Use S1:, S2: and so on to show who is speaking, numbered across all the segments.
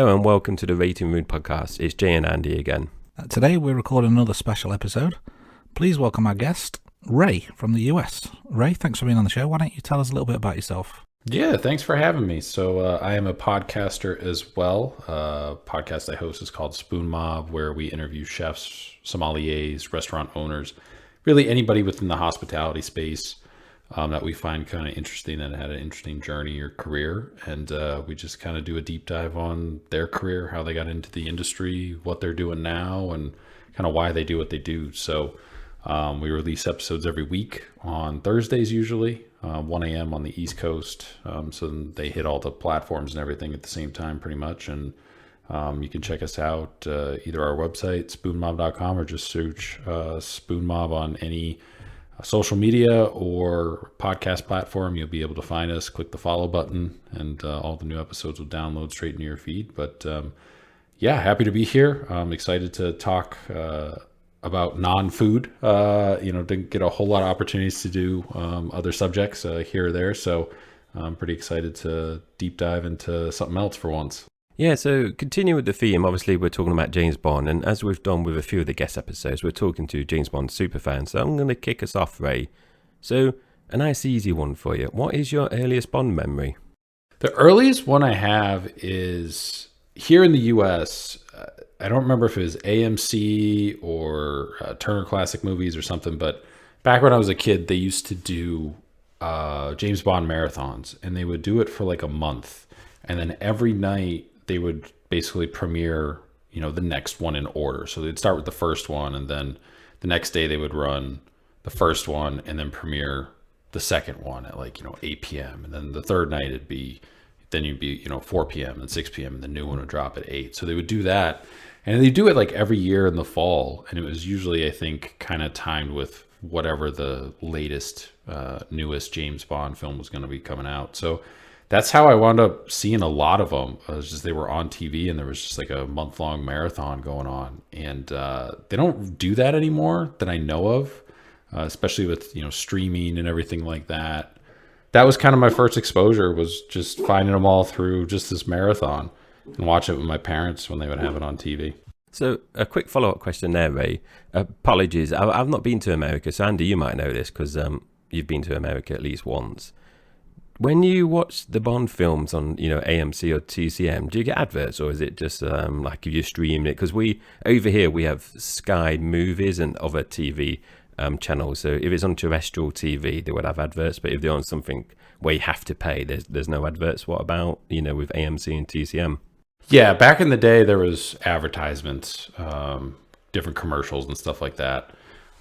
S1: Hello and welcome to the Rating Mood podcast. It's Jay and Andy again.
S2: Today we're recording another special episode. Please welcome our guest, Ray from the US. Ray, thanks for being on the show. Why don't you tell us a little bit about yourself?
S3: Yeah, thanks for having me. So I am a podcaster as well. Podcast I host is called Spoon Mob, where we interview chefs, sommeliers, restaurant owners, really anybody within the hospitality space that we find kind of interesting and had an interesting journey or career. And we just kind of do a deep dive on their career, how they got into the industry, what they're doing now, and kind of why they do what they do. So we release episodes every week on Thursdays usually, 1 a.m. on the East Coast. So they hit all the platforms and everything at the same time pretty much. And you can check us out either our website, spoonmob.com, or just search Spoon Mob on any social media or podcast platform. You'll be able to find us. Click the follow button and all the new episodes will download straight into your feed. But yeah, happy to be here. I'm excited to talk about non-food. Didn't get a whole lot of opportunities to do other subjects here or there. So I'm pretty excited to deep dive into something else for once.
S1: Yeah, so continue with the theme. Obviously, we're talking about James Bond, and as we've done with a few of the guest episodes, we're talking to James Bond superfans. So I'm going to kick us off, Ray. So a nice easy one for you. What is your earliest Bond memory?
S3: The earliest one I have is here in the U.S. I don't remember if it was AMC or Turner Classic Movies or something, but back when I was a kid, they used to do James Bond marathons, and they would do it for like a month. And then every night they would basically premiere, the next one in order. So they'd start with the first one, and then the next day they would run the first one and then premiere the second one at 8 p.m. And then the third night you'd be 4 p.m. and 6 p.m. and the new one would drop at 8. So they would do that. And they do it like every year in the fall. And it was usually, I think, kind of timed with whatever the latest, newest James Bond film was going to be coming out. So that's how I wound up seeing a lot of them. It was just they were on TV and there was just like a month-long marathon going on. And they don't do that anymore that I know of, especially with, streaming and everything like that. That was kind of my first exposure, was just finding them all through just this marathon and watching it with my parents when they would have it on TV.
S1: So a quick follow-up question there, Ray. Apologies, I've not been to America. So Andy, you might know this because you've been to America at least once. When you watch the Bond films on, AMC or TCM, do you get adverts, or is it just like if you're streaming it? Because over here we have Sky Movies and other TV channels. So if it's on terrestrial TV, they would have adverts. But if they're on something where you have to pay, there's no adverts. What about with AMC and TCM?
S3: Yeah, back in the day there was advertisements, different commercials and stuff like that.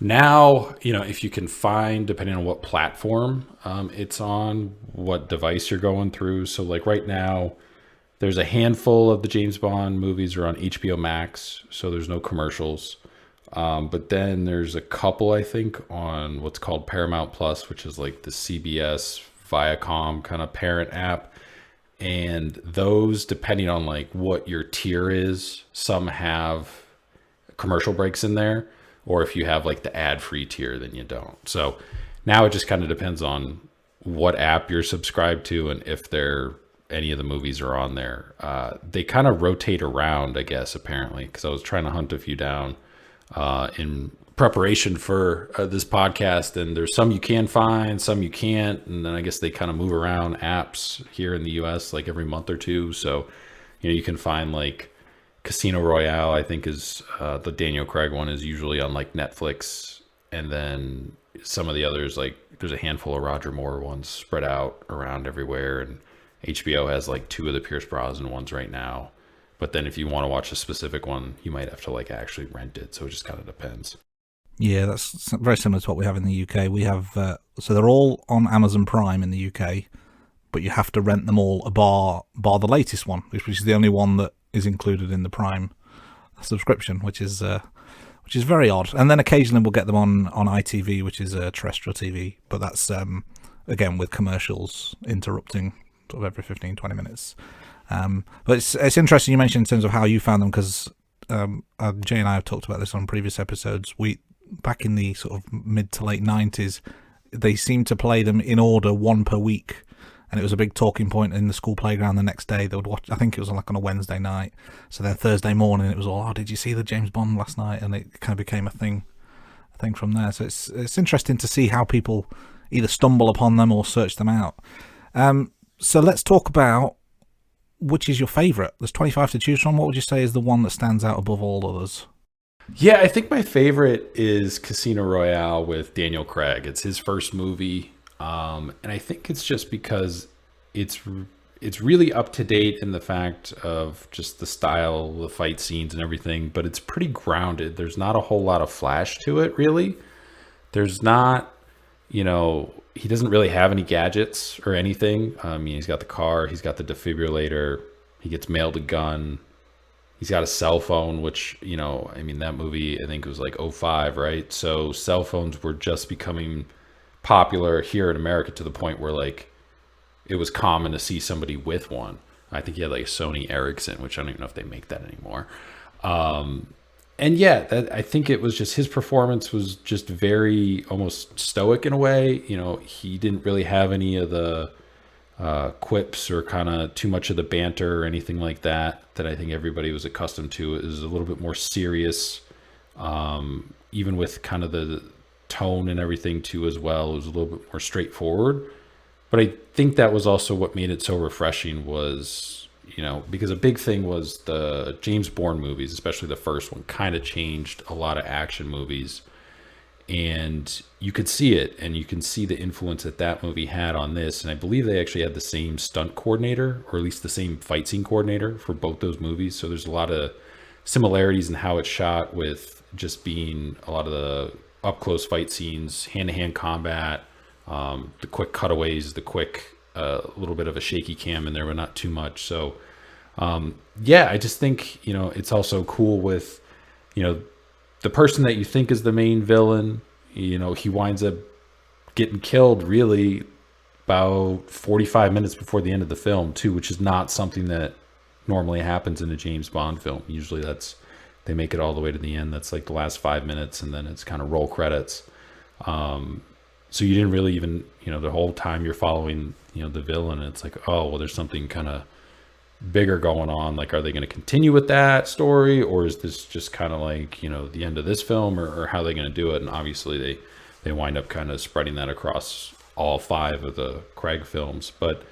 S3: Now, if you can find, depending on what platform it's on, what device you're going through. So like right now, there's a handful of the James Bond movies are on HBO Max, so there's no commercials. But then there's a couple, I think, on what's called Paramount Plus, which is like the CBS Viacom kind of parent app. And those, depending on like what your tier is, some have commercial breaks in there. Or if you have like the ad-free tier, then you don't. So now it just kind of depends on what app you're subscribed to and if any of the movies are on there. They kind of rotate around, I guess, apparently, because I was trying to hunt a few down in preparation for this podcast. And there's some you can find, some you can't. And then I guess they kind of move around apps here in the US like every month or two. So, you can find like Casino Royale, I think, is the Daniel Craig one, is usually on like Netflix, and then some of the others, like there's a handful of Roger Moore ones spread out around everywhere, and HBO has like 2 of the Pierce Brosnan ones right now. But then if you want to watch a specific one, you might have to like actually rent it, so it just kind of depends.
S2: Yeah, that's very similar to what we have in the UK. We have so they're all on Amazon Prime in the UK, but you have to rent them all bar the latest one, which is the only one that is included in the Prime subscription, which is very odd. And then occasionally we'll get them on ITV, which is terrestrial TV, but that's again with commercials interrupting sort of every 15-20 minutes. But it's interesting you mentioned in terms of how you found them, because Jay and I have talked about this on previous episodes. Back in the sort of mid to late 90s, they seemed to play them in order, one per week. and it was a big talking point in the school playground the next day. They would watch. I think it was like on a Wednesday night. So then Thursday morning, it was all, "Oh, did you see the James Bond last night?" And it kind of became a thing from there. So it's interesting to see how people either stumble upon them or search them out. So let's talk about which is your favourite. There's 25 to choose from. What would you say is the one that stands out above all others?
S3: Yeah, I think my favorite is Casino Royale with Daniel Craig. It's his first movie, and I think it's just because it's really up to date in the fact of just the style, the fight scenes and everything, but it's pretty grounded. There's not a whole lot of flash to it, really. There's not, he doesn't really have any gadgets or anything. I mean, he's got the car, he's got the defibrillator, he gets mailed a gun. He's got a cell phone, which, that movie, I think it was like 2005, right? So cell phones were just becoming popular here in America to the point where like it was common to see somebody with one. I think he had like a Sony Ericsson, which I don't even know if they make that anymore. And yeah, I think it was just his performance was just very almost stoic in a way. He didn't really have any of the quips or kind of too much of the banter or anything like that I think everybody was accustomed to. It was a little bit more serious, even with kind of the tone and everything too as well. It was a little bit more straightforward, but I think that was also what made it so refreshing was, because a big thing was the James Bourne movies, especially the first one, kind of changed a lot of action movies. And you could see it, and you can see the influence that movie had on this. And I believe they actually had the same stunt coordinator, or at least the same fight scene coordinator for both those movies. So there's a lot of similarities in how it's shot, with just being a lot of the up close fight scenes, hand-to-hand combat, the quick cutaways, the quick little bit of a shaky cam in there, but not too much. So I just think it's also cool with the person that you think is the main villain, he winds up getting killed really about 45 minutes before the end of the film too, which is not something that normally happens in a James Bond film. Usually they make it all the way to the end. That's like the last 5 minutes, and then it's kind of roll credits. So you didn't really even, the whole time you're following, the villain, and it's like, oh, well, there's something kind of bigger going on. Like, are they going to continue with that story, or is this just kind of like the end of this film, or how are they going to do it? And obviously they wind up kind of spreading that across all 5 of the Craig films. But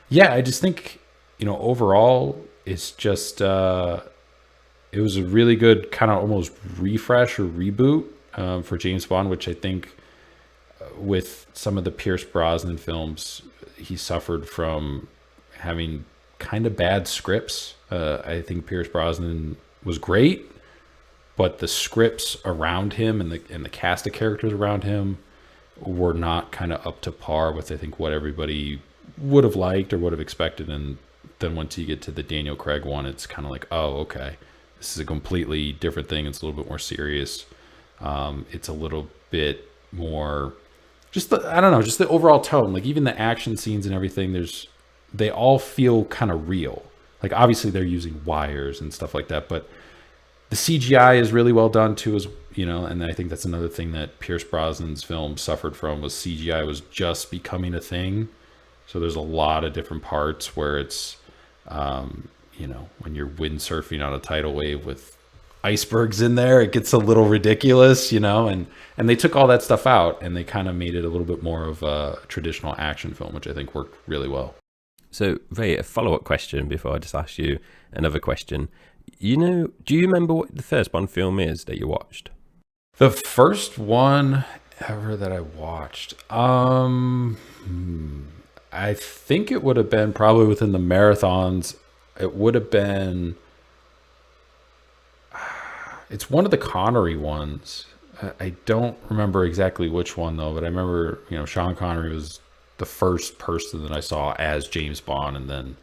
S3: yeah, I just think overall it's just it was a really good kind of almost refresh or reboot for James Bond, which I think with some of the Pierce Brosnan films, he suffered from having kind of bad scripts. I think Pierce Brosnan was great, but the scripts around him and the cast of characters around him were not kind of up to par with, I think, what everybody would have liked or would have expected. And then once you get to the Daniel Craig one, it's kind of like, oh, okay, this is a completely different thing. It's a little bit more serious. It's a little bit more just the overall tone. Like even the action scenes and everything, they all feel kind of real. Like obviously they're using wires and stuff like that, but the CGI is really well done too, and I think that's another thing that Pierce Brosnan's film suffered from, was CGI was just becoming a thing. So there's a lot of different parts where it's, when you're windsurfing on a tidal wave with icebergs in there, it gets a little ridiculous, and they took all that stuff out and they kind of made it a little bit more of a traditional action film, which I think worked really well.
S1: So, Ray, a follow-up question before I just ask you another question. Do you remember what the first Bond film is that you watched?
S3: The first one ever that I watched, I think it would have been probably within the marathons. It would have been, it's one of the Connery ones. I don't remember exactly which one though, but I remember, Sean Connery was the first person that I saw as James Bond. And then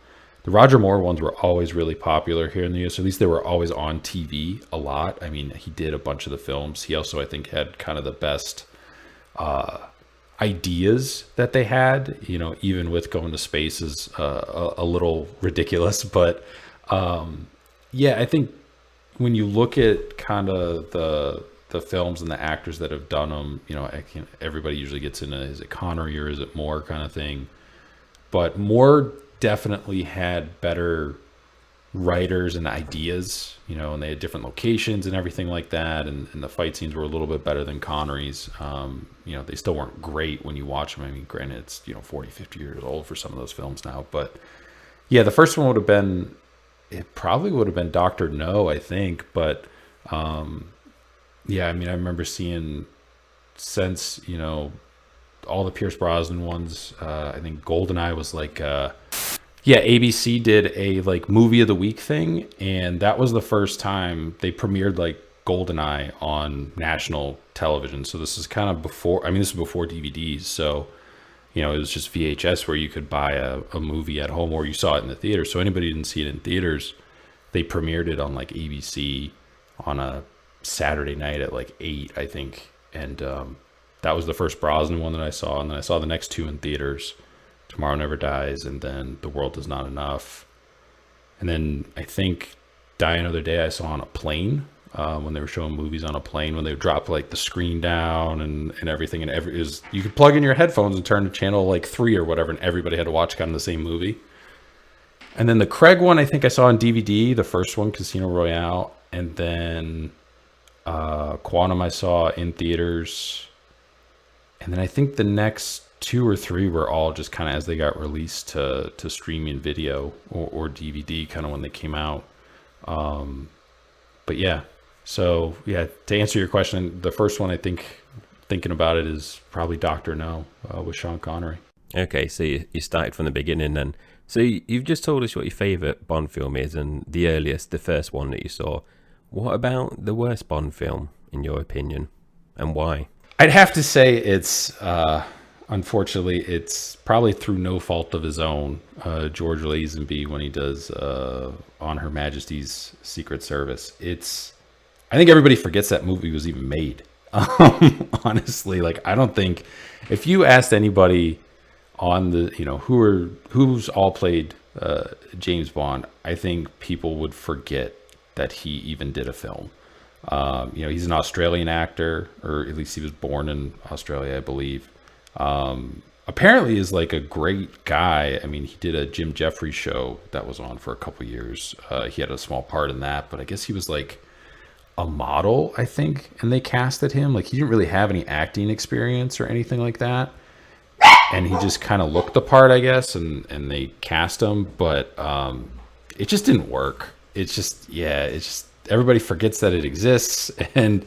S3: the Roger Moore ones were always really popular here in the US. At least they were always on TV a lot. I mean, he did a bunch of the films. He also, I think, had kind of the best ideas that they had, even with going to space is a little ridiculous. But I think when you look at kind of the films and the actors that have done them, everybody usually gets into, is it Connery or is it Moore kind of thing. but more definitely had better writers and ideas, and they had different locations and everything like that. And the fight scenes were a little bit better than Connery's. They still weren't great when you watch them. I mean, granted, it's, 40, 50 years old for some of those films now. But yeah, the first one it probably would have been Dr. No, I think. But yeah, I mean, I remember seeing since, all the Pierce Brosnan ones, I think GoldenEye was like, yeah, ABC did a like movie of the week thing, and that was the first time they premiered like GoldenEye on national television. So this is kind of before, this is before DVDs. So, it was just VHS where you could buy a movie at home, or you saw it in the theater. So anybody who didn't see it in theaters, they premiered it on like ABC on a Saturday night at like 8, I think. And that was the first Brosnan one that I saw. And then I saw the next 2 in theaters. Tomorrow Never Dies, and then The World Is Not Enough. And then I think Die Another Day I saw on a plane, when they were showing movies on a plane, when they would drop like the screen down and everything. And you could plug in your headphones and turn to channel like 3 or whatever, and everybody had to watch kind of the same movie. And then the Craig one I think I saw on DVD, the first one, Casino Royale. And then Quantum I saw in theaters. And then I think the next 2 or 3 were all just kind of as they got released to streaming video or DVD, kind of when they came out. But yeah, so yeah, to answer your question, the first one I think, thinking about it, is probably Dr. No with Sean Connery.
S1: Okay, so you started from the beginning then. So you've just told us what your favourite Bond film is, and the earliest, the first one that you saw. What about the worst Bond film, in your opinion, and why?
S3: I'd have to say it's... unfortunately, it's probably through no fault of his own, George Lazenby, when he does On Her Majesty's Secret Service. I think everybody forgets that movie was even made. Honestly, like, I don't think, if you asked anybody on the, who's all played James Bond, I think people would forget that he even did a film. He's an Australian actor, or at least he was born in Australia, I believe. Apparently is like a great guy. I mean, he did a Jim Jeffries show that was on for a couple years. He had a small part in that, but I guess he was like a model, I think, and they casted him. Like, he didn't really have any acting experience or anything like that, and he just kind of looked the part, I guess, and they cast him, but it just didn't work. It's just everybody forgets that it exists, and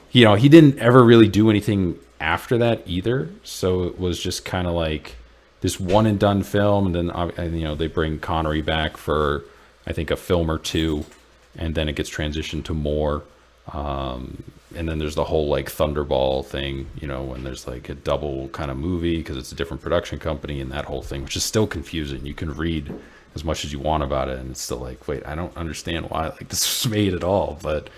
S3: he didn't ever really do anything after that either. So it was just kind of like this one and done film, and then they bring Connery back for I think a film or 2, and then it gets transitioned to more. And then there's the whole like Thunderball thing, when there's like a double kind of movie because it's a different production company, and that whole thing, which is still confusing. You can read as much as you want about it, and it's still like, wait, I don't understand why like this was made at all. But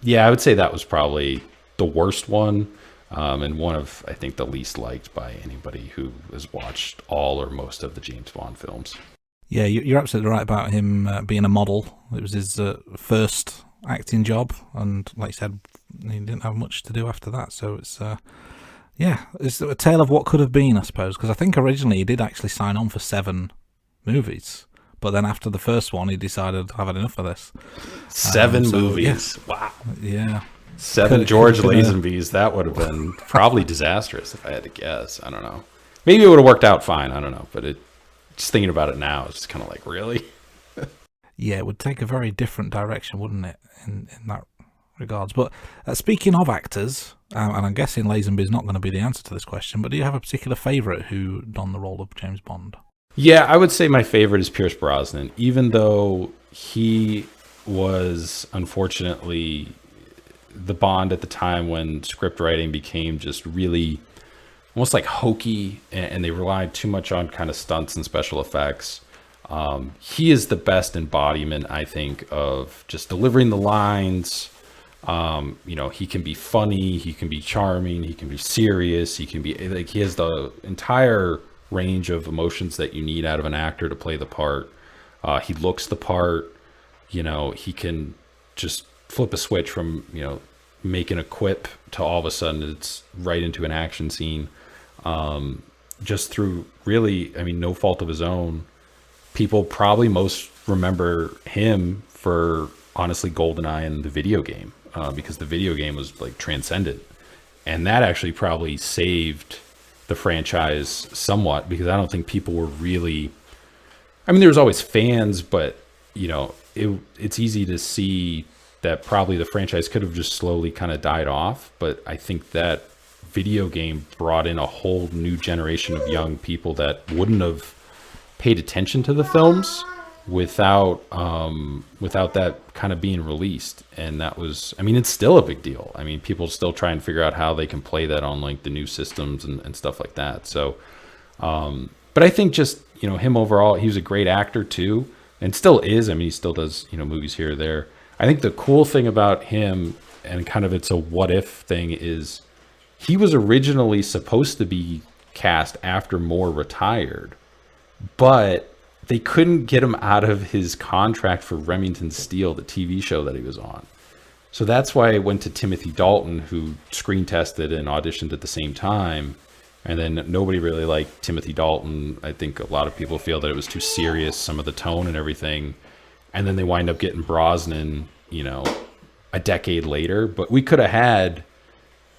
S3: yeah, I would say that was probably the worst one. And one of, I think, the least liked by anybody who has watched all or most of the James Bond films.
S2: Yeah, you're absolutely right about him being a model. It was his first acting job, and like you said, he didn't have much to do after that. So it's it's a tale of what could have been, I suppose, because I think originally he did actually sign on for 7 movies. But then after the first one, he decided, I've had enough of this.
S3: 7 movies. Yeah. Wow.
S2: Yeah.
S3: 7 George Lazenbys. That would have been probably disastrous if I had to guess. I don't know. Maybe it would have worked out fine. I don't know. But just thinking about it now, it's just kind of like, really?
S2: Yeah, it would take a very different direction, wouldn't it, in that regards. But speaking of actors, and I'm guessing Lazenby is not going to be the answer to this question, but do you have a particular favourite who donned the role of James Bond?
S3: Yeah, I would say my favorite is Pierce Brosnan, even though he was unfortunately the Bond at the time when script writing became just really almost like hokey, and they relied too much on kind of stunts and special effects. He is the best embodiment, I think, of just delivering the lines. He can be funny, he can be charming, he can be serious, he can be like, he has the entire range of emotions that you need out of an actor to play the part. He looks the part. He can just flip a switch from making a quip to all of a sudden it's right into an action scene. just through really, I mean, no fault of his own, people probably most remember him for honestly GoldenEye and the video game, because the video game was like transcendent. And that actually probably saved the franchise somewhat, because I don't think people were really, I mean, there was always fans, but you know, it's easy to see that probably the franchise could have just slowly kind of died off. But I think that video game brought in a whole new generation of young people that wouldn't have paid attention to the films without that kind of being released. And that was, I mean, it's still a big deal. I mean, people still try and figure out how they can play that on like the new systems and stuff like that. So but I think just, you know, him overall, he was a great actor too, and still is. I mean, he still does, you know, movies here or there. I think the cool thing about him, and kind of it's a what if thing, is he was originally supposed to be cast after Moore retired, but they couldn't get him out of his contract for Remington Steele, the TV show that he was on. So that's why it went to Timothy Dalton, who screen tested and auditioned at the same time. And then nobody really liked Timothy Dalton. I think a lot of people feel that it was too serious, some of the tone and everything. And then they wind up getting Brosnan, you know, a decade later. But we could have had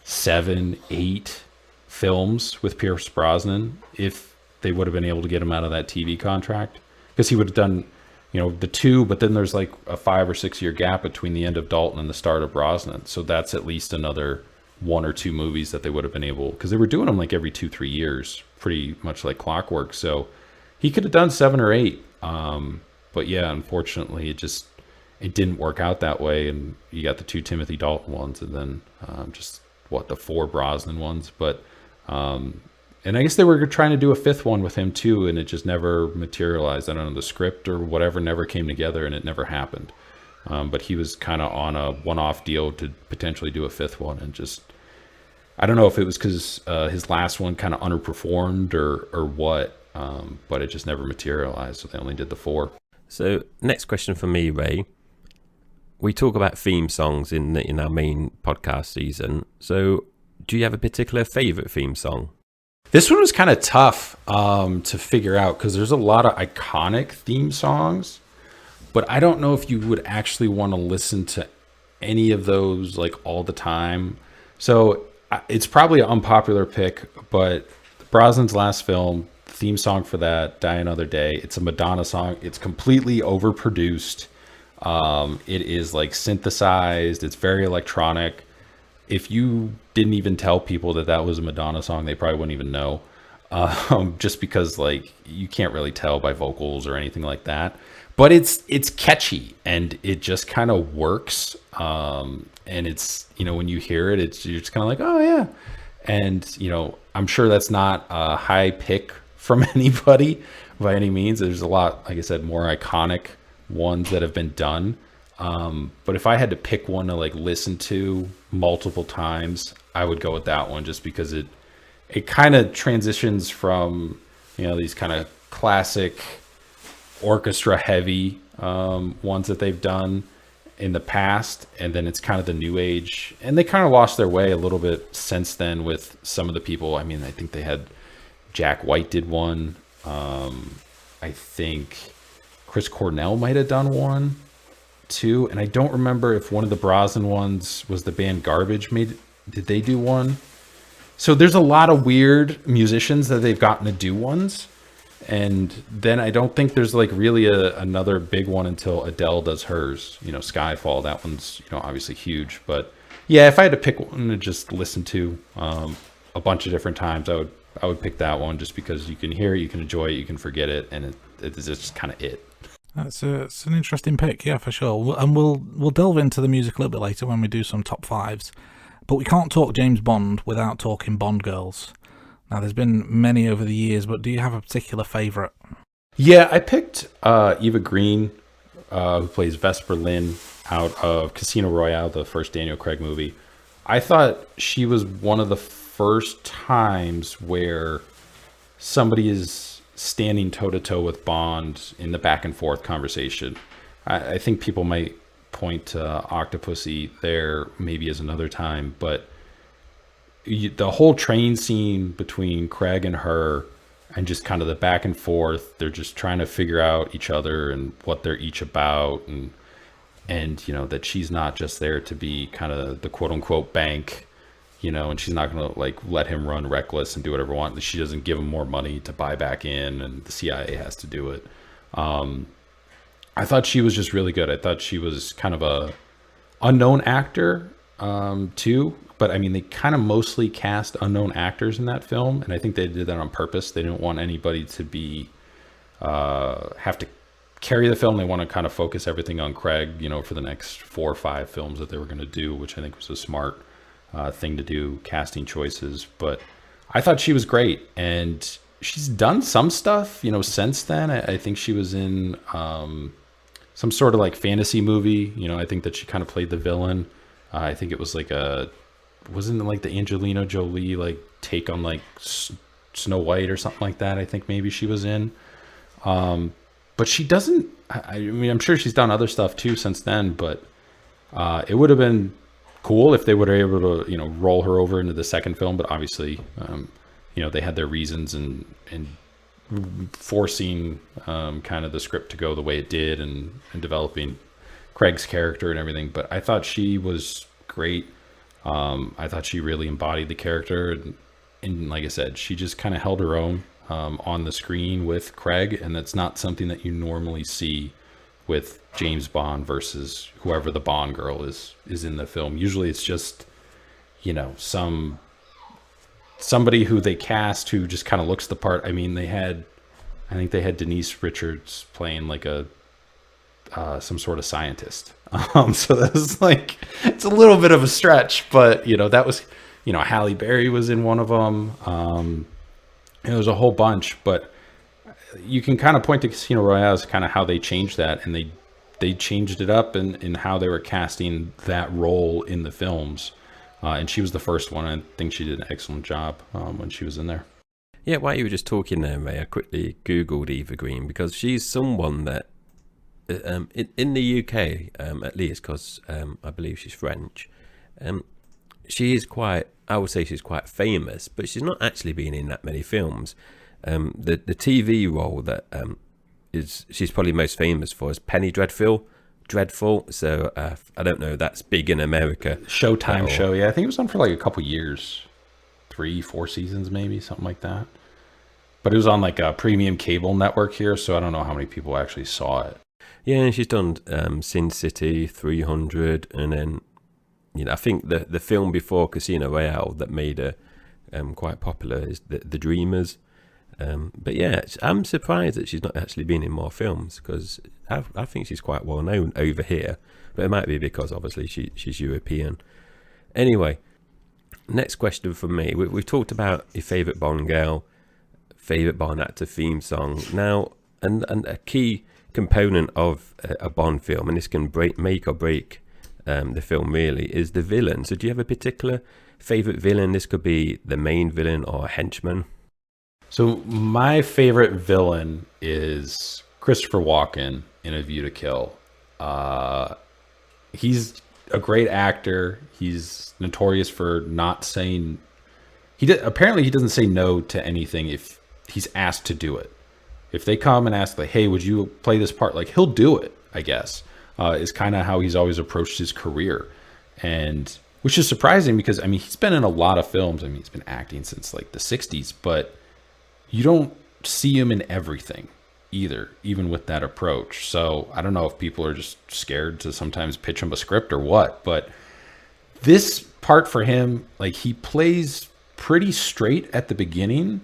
S3: 7, 8 films with Pierce Brosnan if they would have been able to get him out of that TV contract. Because he would have done, you know, the 2, but then there's like a 5 or 6 year gap between the end of Dalton and the start of Brosnan. So that's at least another 1 or 2 movies that they would have been able, because they were doing them like every 2-3 years, pretty much like clockwork. So he could have done 7 or 8. But yeah, unfortunately, it didn't work out that way. And you got the 2 Timothy Dalton ones, and then the 4 Brosnan ones. But and I guess they were trying to do a 5th one with him too, and it just never materialized. I don't know, the script or whatever never came together, and it never happened. But he was kind of on a one-off deal to potentially do a 5th one, and just, I don't know if it was because his last one kind of underperformed or what, but it just never materialized. So they only did the 4.
S1: So next question for me, Ray. We talk about theme songs in our main podcast season. So do you have a particular favorite theme song?
S3: This one was kind of tough to figure out, because there's a lot of iconic theme songs. But I don't know if you would actually want to listen to any of those like all the time. So it's probably an unpopular pick, but Brosnan's last film, theme song for that, Die Another Day, it's a Madonna song. It's completely overproduced. It is like synthesized. It's very electronic. If you didn't even tell people that was a Madonna song, they probably wouldn't even know. Just because like you can't really tell by vocals or anything like that. But it's catchy, and it just kind of works. And it's, you know, when you hear it, you're just kind of like, oh yeah. And, you know, I'm sure that's not a high pick from anybody by any means. There's a lot, like I said, more iconic ones that have been done. But if I had to pick one to like listen to multiple times, I would go with that one, just because it kind of transitions from, you know, these kind of classic orchestra heavy ones that they've done in the past, and then it's kind of the new age, and they kind of lost their way a little bit since then with some of the people. I mean, I think they had Jack White did one. I think Chris Cornell might have done one too, and I don't remember if one of the Brosnan ones was the band Garbage did they do one. So there's a lot of weird musicians that they've gotten to do ones. And then I don't think there's like really another big one until Adele does hers, you know, Skyfall. That one's, you know, obviously huge. But yeah, if I had to pick one to just listen to a bunch of different times, I would pick that one, just because you can hear it, you can enjoy it, you can forget it, and it's just kind of it.
S2: It's an interesting pick, yeah, for sure. And we'll delve into the music a little bit later when we do some top 5s. But we can't talk James Bond without talking Bond girls. Now, there's been many over the years, but do you have a particular favourite?
S3: Yeah, I picked Eva Green, who plays Vesper Lynn out of Casino Royale, the first Daniel Craig movie. I thought she was one of the first times where somebody is standing toe-to-toe with Bond in the back-and-forth conversation. I think people might point to Octopussy there maybe as another time, but the whole train scene between Craig and her, and just kind of the back and forth. They're just trying to figure out each other and what they're each about, and you know that she's not just there to be kind of the quote unquote bank, you know, and she's not going to like let him run reckless and do whatever he wants. She doesn't give him more money to buy back in, and the CIA has to do it. I thought she was just really good. I thought she was kind of a unknown actor too. But I mean, they kind of mostly cast unknown actors in that film, and I think they did that on purpose. They didn't want anybody to be have to carry the film. They want to kind of focus everything on Craig, you know, for the next 4 or 5 films that they were going to do, which I think was a smart thing to do, casting choices. But I thought she was great, and she's done some stuff, you know, since then. I think she was in some sort of like fantasy movie. You know, I think that she kind of played the villain. I think it was like wasn't it like the Angelina Jolie like take on like Snow White or something like that? I think maybe she was in. But she doesn't. I mean, I'm sure she's done other stuff too since then. But it would have been cool if they would have able to, you know, roll her over into the second film. But obviously, you know, they had their reasons and forcing kind of the script to go the way it did, and developing Craig's character and everything. But I thought she was great. I thought she really embodied the character, and like I said, she just kind of held her own on the screen with Craig, and that's not something that you normally see with James Bond versus whoever the Bond girl is in the film. Usually it's just, you know, somebody who they cast who just kind of looks the part. I mean, I think they had Denise Richards playing like some sort of scientist. So that was like, it's a little bit of a stretch, but you know, that was, you know, Halle Berry was in one of them. And there was a whole bunch, but you can kind of point to Casino Royale as kind of how they changed that, and they changed it up in how they were casting that role in the films. And she was the first one. I think she did an excellent job when she was in there.
S1: Yeah, while you were just talking there, Ray, I quickly Googled Eva Green, because she's someone that, in the UK, at least, because I believe she's French, she is quite, I would say she's quite famous, but she's not actually been in that many films. The TV role that she's probably most famous for is Penny Dreadful. So I don't know, that's big in America.
S3: Showtime show, yeah. I think it was on for like a couple years, 3-4 seasons maybe, something like that. But it was on like a premium cable network here, so I don't know how many people actually saw it.
S1: Yeah, and she's done Sin City, 300, and then, you know, I think the film before Casino Royale that made her quite popular is the Dreamers. But yeah, I'm surprised that she's not actually been in more films, because I think she's quite well known over here, but it might be because obviously she's European. Anyway, next question from me. We've talked about your favourite Bond girl, favourite Bond actor theme song. Now, and a key component of a Bond film, and this can make or break the film really, is the villain. So do you have a particular favourite villain? This could be the main villain or a henchman.
S3: So my favorite villain is Christopher Walken in A View to Kill. He's a great actor. He's notorious for not saying... apparently he doesn't say no to anything if he's asked to do it. If they come and ask, like, hey, would you play this part? Like, he'll do it, I guess. Is kind of how he's always approached his career. And which is surprising because, I mean, he's been in a lot of films. I mean, he's been acting since like the 60s, but you don't see him in everything either, even with that approach. So I don't know if people are just scared to sometimes pitch him a script or what, but this part for him, like, he plays pretty straight at the beginning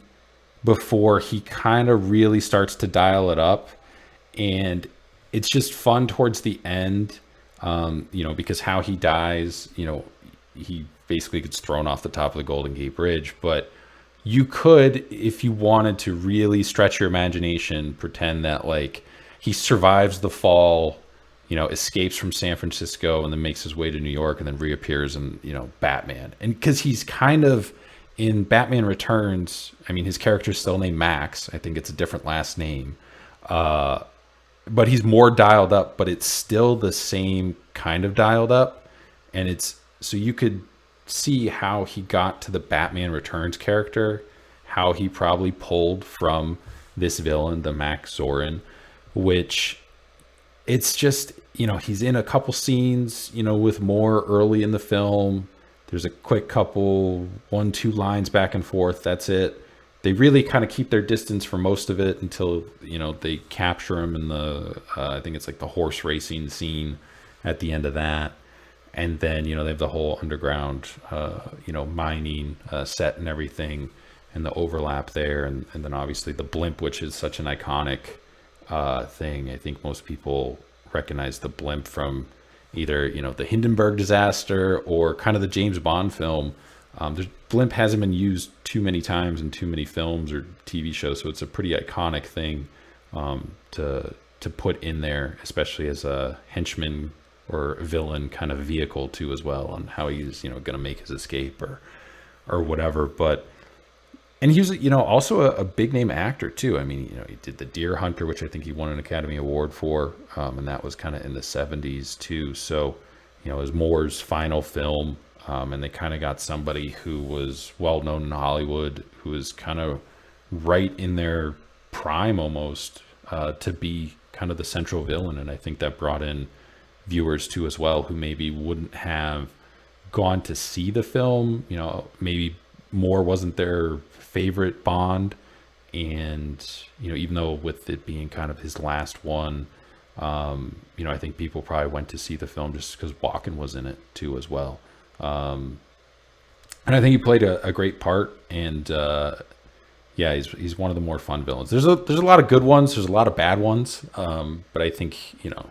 S3: before he kind of really starts to dial it up. And it's just fun towards the end, you know, because how he dies, you know, he basically gets thrown off the top of the Golden Gate Bridge. But you could, if you wanted to really stretch your imagination, pretend that like he survives the fall, you know, escapes from San Francisco and then makes his way to New York and then reappears in, you know, Batman. And because he's kind of in Batman Returns, I mean, his character's still named Max. I think it's a different last name. But he's more dialed up, but it's still the same kind of dialed up. And it's, so you could see how he got to the Batman Returns character, how he probably pulled from this villain, the Max Zorin, which it's just, he's in a couple scenes, with more early in the film. There's a quick couple, 1-2 lines back and forth. That's it. They really kind of keep their distance for most of it until, they capture him in the, I think it's like the horse racing scene at the end of that. And then, they have the whole underground, mining set and everything, and the overlap there. And then obviously the blimp, which is such an iconic thing. I think most people recognize the blimp from either, the Hindenburg disaster or kind of the James Bond film. The blimp hasn't been used too many times in too many films or TV shows. So it's a pretty iconic thing to put in there, especially as a henchman or villain kind of vehicle too, as well, on how he's, going to make his escape or whatever. But, and he was, also a big name actor too. I mean, he did The Deer Hunter, which I think he won an Academy Award for. And that was kind of in the 70s too. So, it was Moore's final film. And they kind of got somebody who was well known in Hollywood, who was kind of right in their prime almost, to be kind of the central villain. And I think that brought in viewers too as well, who maybe wouldn't have gone to see the film. Maybe Moore wasn't their favorite Bond, and even though with it being kind of his last one, I think people probably went to see the film just because Walken was in it too as well. And I think he played a great part, and he's one of the more fun villains. There's a lot of good ones, there's a lot of bad ones, but I think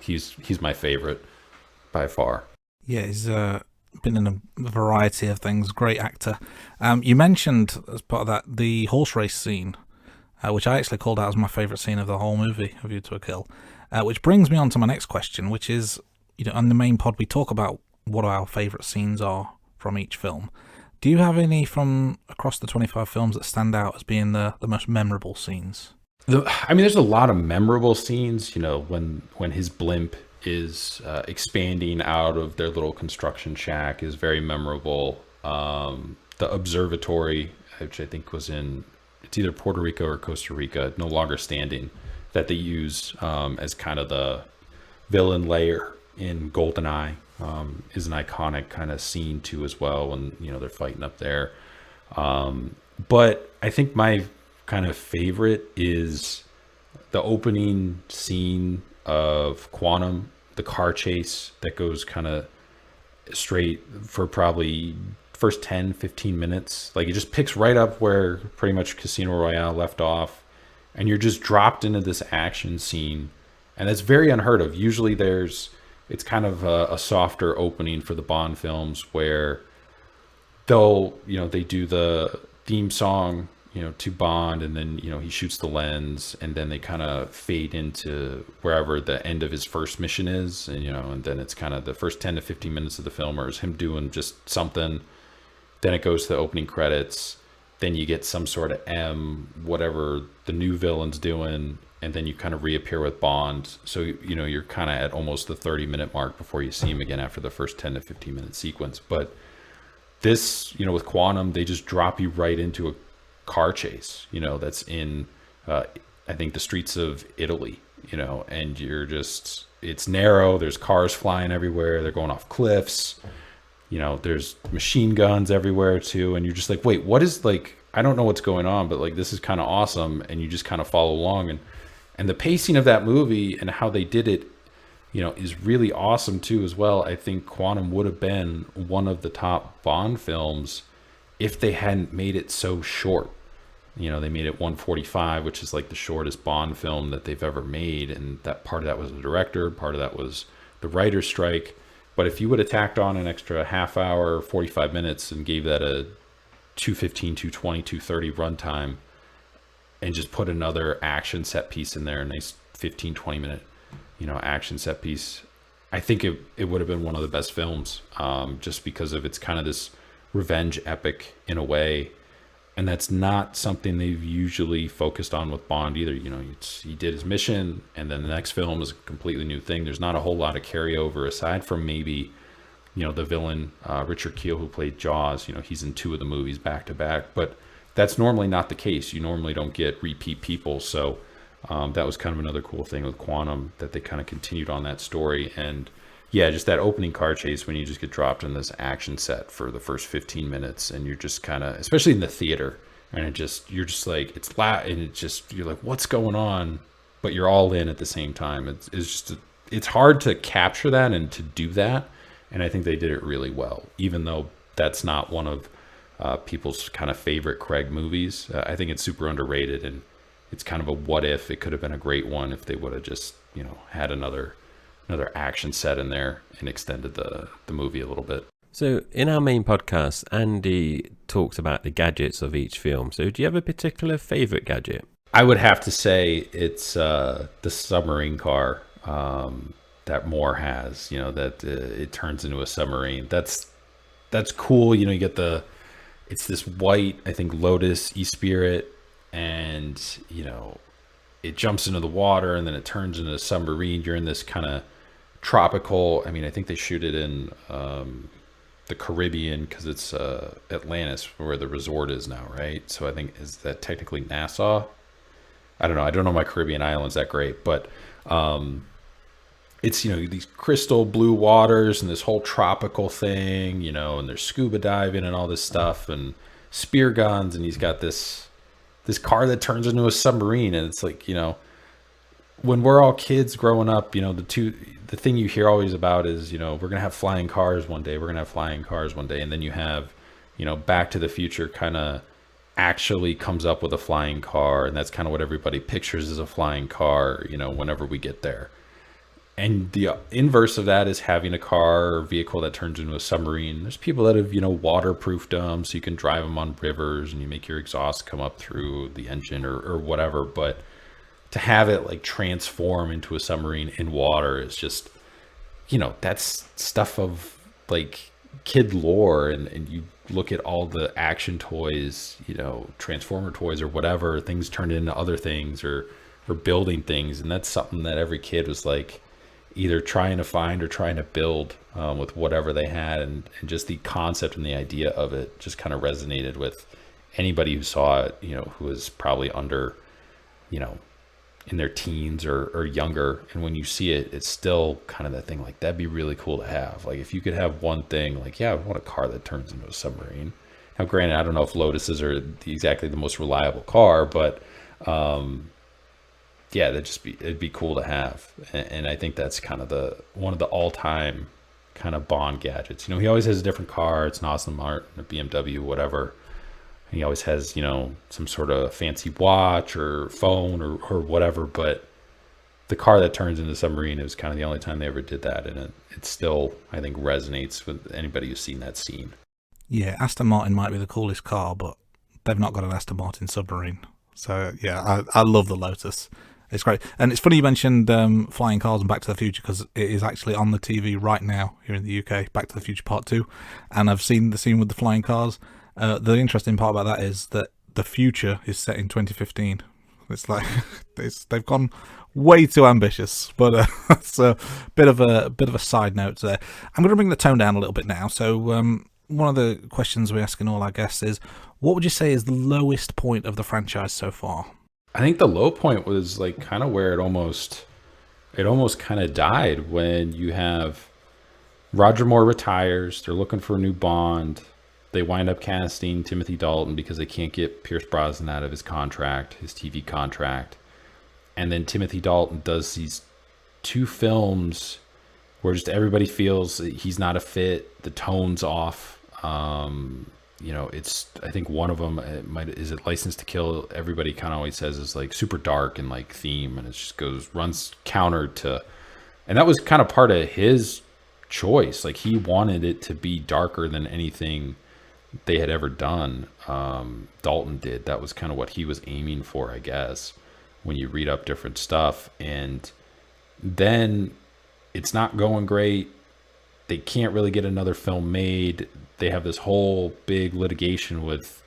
S3: he's my favorite by far.
S2: Yeah, he's been in a variety of things. Great actor. You mentioned as part of that the horse race scene, which I actually called out as my favorite scene of the whole movie, A View to a Kill, which brings me on to my next question, which is, on the main pod we talk about what our favorite scenes are from each film. Do you have any from across the 25 films that stand out as being the most memorable scenes?
S3: There's a lot of memorable scenes, when his blimp is expanding out of their little construction shack is very memorable. The observatory, which I think was it's either Puerto Rico or Costa Rica, no longer standing, that they use as kind of the villain layer in GoldenEye, is an iconic kind of scene too as well, when they're fighting up there. But I think my kind of favorite is the opening scene of Quantum, the car chase that goes kind of straight for probably first 10-15 minutes. Like, it just picks right up where pretty much Casino Royale left off, and you're just dropped into this action scene, and that's very unheard of. Usually it's kind of a softer opening for the Bond films, where they do the theme song, to Bond, and then, he shoots the lens, and then they kind of fade into wherever the end of his first mission is. And, and then it's kind of the first 10 to 15 minutes of the film is him doing just something. Then it goes to the opening credits. Then you get some sort of whatever the new villain's doing. And then you kind of reappear with Bond. So, you're kind of at almost the 30-minute mark before you see him again after the first 10 to 15-minute sequence. But this, with Quantum, they just drop you right into a car chase, that's in, I think, the streets of Italy, and it's narrow. There's cars flying everywhere. They're going off cliffs. There's machine guns everywhere too. And you're just like, wait, what is, like, I don't know what's going on, but like, this is kind of awesome. And you just kind of follow along. And the pacing of that movie and how they did it, is really awesome too as well. I think Quantum would have been one of the top Bond films if they hadn't made it so short. They made it 145, which is like the shortest Bond film that they've ever made. And that part of that was the director, part of that was the writer's strike. But if you would have tacked on an extra half hour, 45 minutes, and gave that a 215, 220, 230 runtime, and just put another action set piece in there, a nice 15, 20 minute, action set piece, I think it would have been one of the best films, just because of it's kind of this revenge epic in a way. And that's not something they've usually focused on with Bond either. He did his mission, and then the next film is a completely new thing. There's not a whole lot of carryover aside from maybe the villain, Richard Kiel, who played Jaws, he's in 2 of the movies back to back, but that's normally not the case. You normally don't get repeat people. So that was kind of another cool thing with Quantum, that they kind of continued on that story. And yeah, just that opening car chase when you just get dropped in this action set for the first 15 minutes, and you're just kind of, especially in the theater, and you're just like, it's loud, and you're like, what's going on? But you're all in at the same time. It's hard to capture that and to do that. And I think they did it really well, even though that's not one of people's kind of favorite Craig movies. I think it's super underrated, and it's kind of a what if. It could have been a great one if they would have just, had another action set in there and extended the movie a little bit.
S1: So in our main podcast, Andy talked about the gadgets of each film. So do you have a particular favorite gadget?
S3: I would have to say it's the submarine car that Moore has, that it turns into a submarine. That's cool. You get it's this white, I think, Lotus E-Spirit, and, it jumps into the water and then it turns into a submarine. You're in this kind of tropical, I think they shoot it in the Caribbean, because it's Atlantis where the resort is now, right? So I think, is that technically Nassau? I don't know. I don't know my Caribbean islands that great, but it's, these crystal blue waters and this whole tropical thing, and there's scuba diving and all this stuff and spear guns, and he's got this car that turns into a submarine. And it's like, when we're all kids growing up, the thing you hear always about is, we're going to have flying cars one day. We're going to have flying cars one day. And then you have, Back to the Future kind of actually comes up with a flying car. And that's kind of what everybody pictures as a flying car, whenever we get there. And the inverse of that is having a car or vehicle that turns into a submarine. There's people that have, waterproofed them so you can drive them on rivers and you make your exhaust come up through the engine or whatever. But to have it like transform into a submarine in water is just, that's stuff of like kid lore. And you look at all the action toys, Transformer toys or whatever, things turned into other things or building things. And that's something that every kid was like either trying to find or trying to build with whatever they had. And just the concept and the idea of it just kind of resonated with anybody who saw it, who was probably under, in their teens or younger. And when you see it, it's still kind of that thing like, that'd be really cool to have. Like if you could have one thing, like, yeah, I want a car that turns into a submarine. Now, granted, I don't know if Lotuses are exactly the most reliable car, but yeah, it'd be cool to have. And I think that's kind of one of the all-time kind of Bond gadgets. He always has a different car. It's an Aston Martin, a BMW, whatever. He always has, some sort of fancy watch or phone or whatever. But the car that turns into a submarine, it was kind of the only time they ever did that. And it still, I think, resonates with anybody who's seen that scene.
S2: Yeah, Aston Martin might be the coolest car, but they've not got an Aston Martin submarine. So, yeah, I love the Lotus. It's great. And it's funny you mentioned flying cars and Back to the Future, because it is actually on the TV right now here in the UK, Back to the Future Part 2. And I've seen the scene with the flying cars. The interesting part about that is that the future is set in 2015. It's like they've gone way too ambitious, but it's a bit of a side note there. I'm going to bring the tone down a little bit now. So one of the questions we're asking all our guests is, what would you say is the lowest point of the franchise so far?
S3: I think the low point was like kind of where it almost kind of died, when you have Roger Moore retires. They're looking for a new Bond. They wind up casting Timothy Dalton because they can't get Pierce Brosnan out of his contract, his TV contract. And then Timothy Dalton does these 2 films where just everybody feels he's not a fit. The tone's off. It's, I think one of them is it License to Kill. Everybody kind of always says is like super dark and like theme, and it just runs counter to, and that was kind of part of his choice. Like he wanted it to be darker than anything they had ever done. Dalton did. That was kind of what he was aiming for, I guess, when you read up different stuff. And then it's not going great. They can't really get another film made. They have this whole big litigation with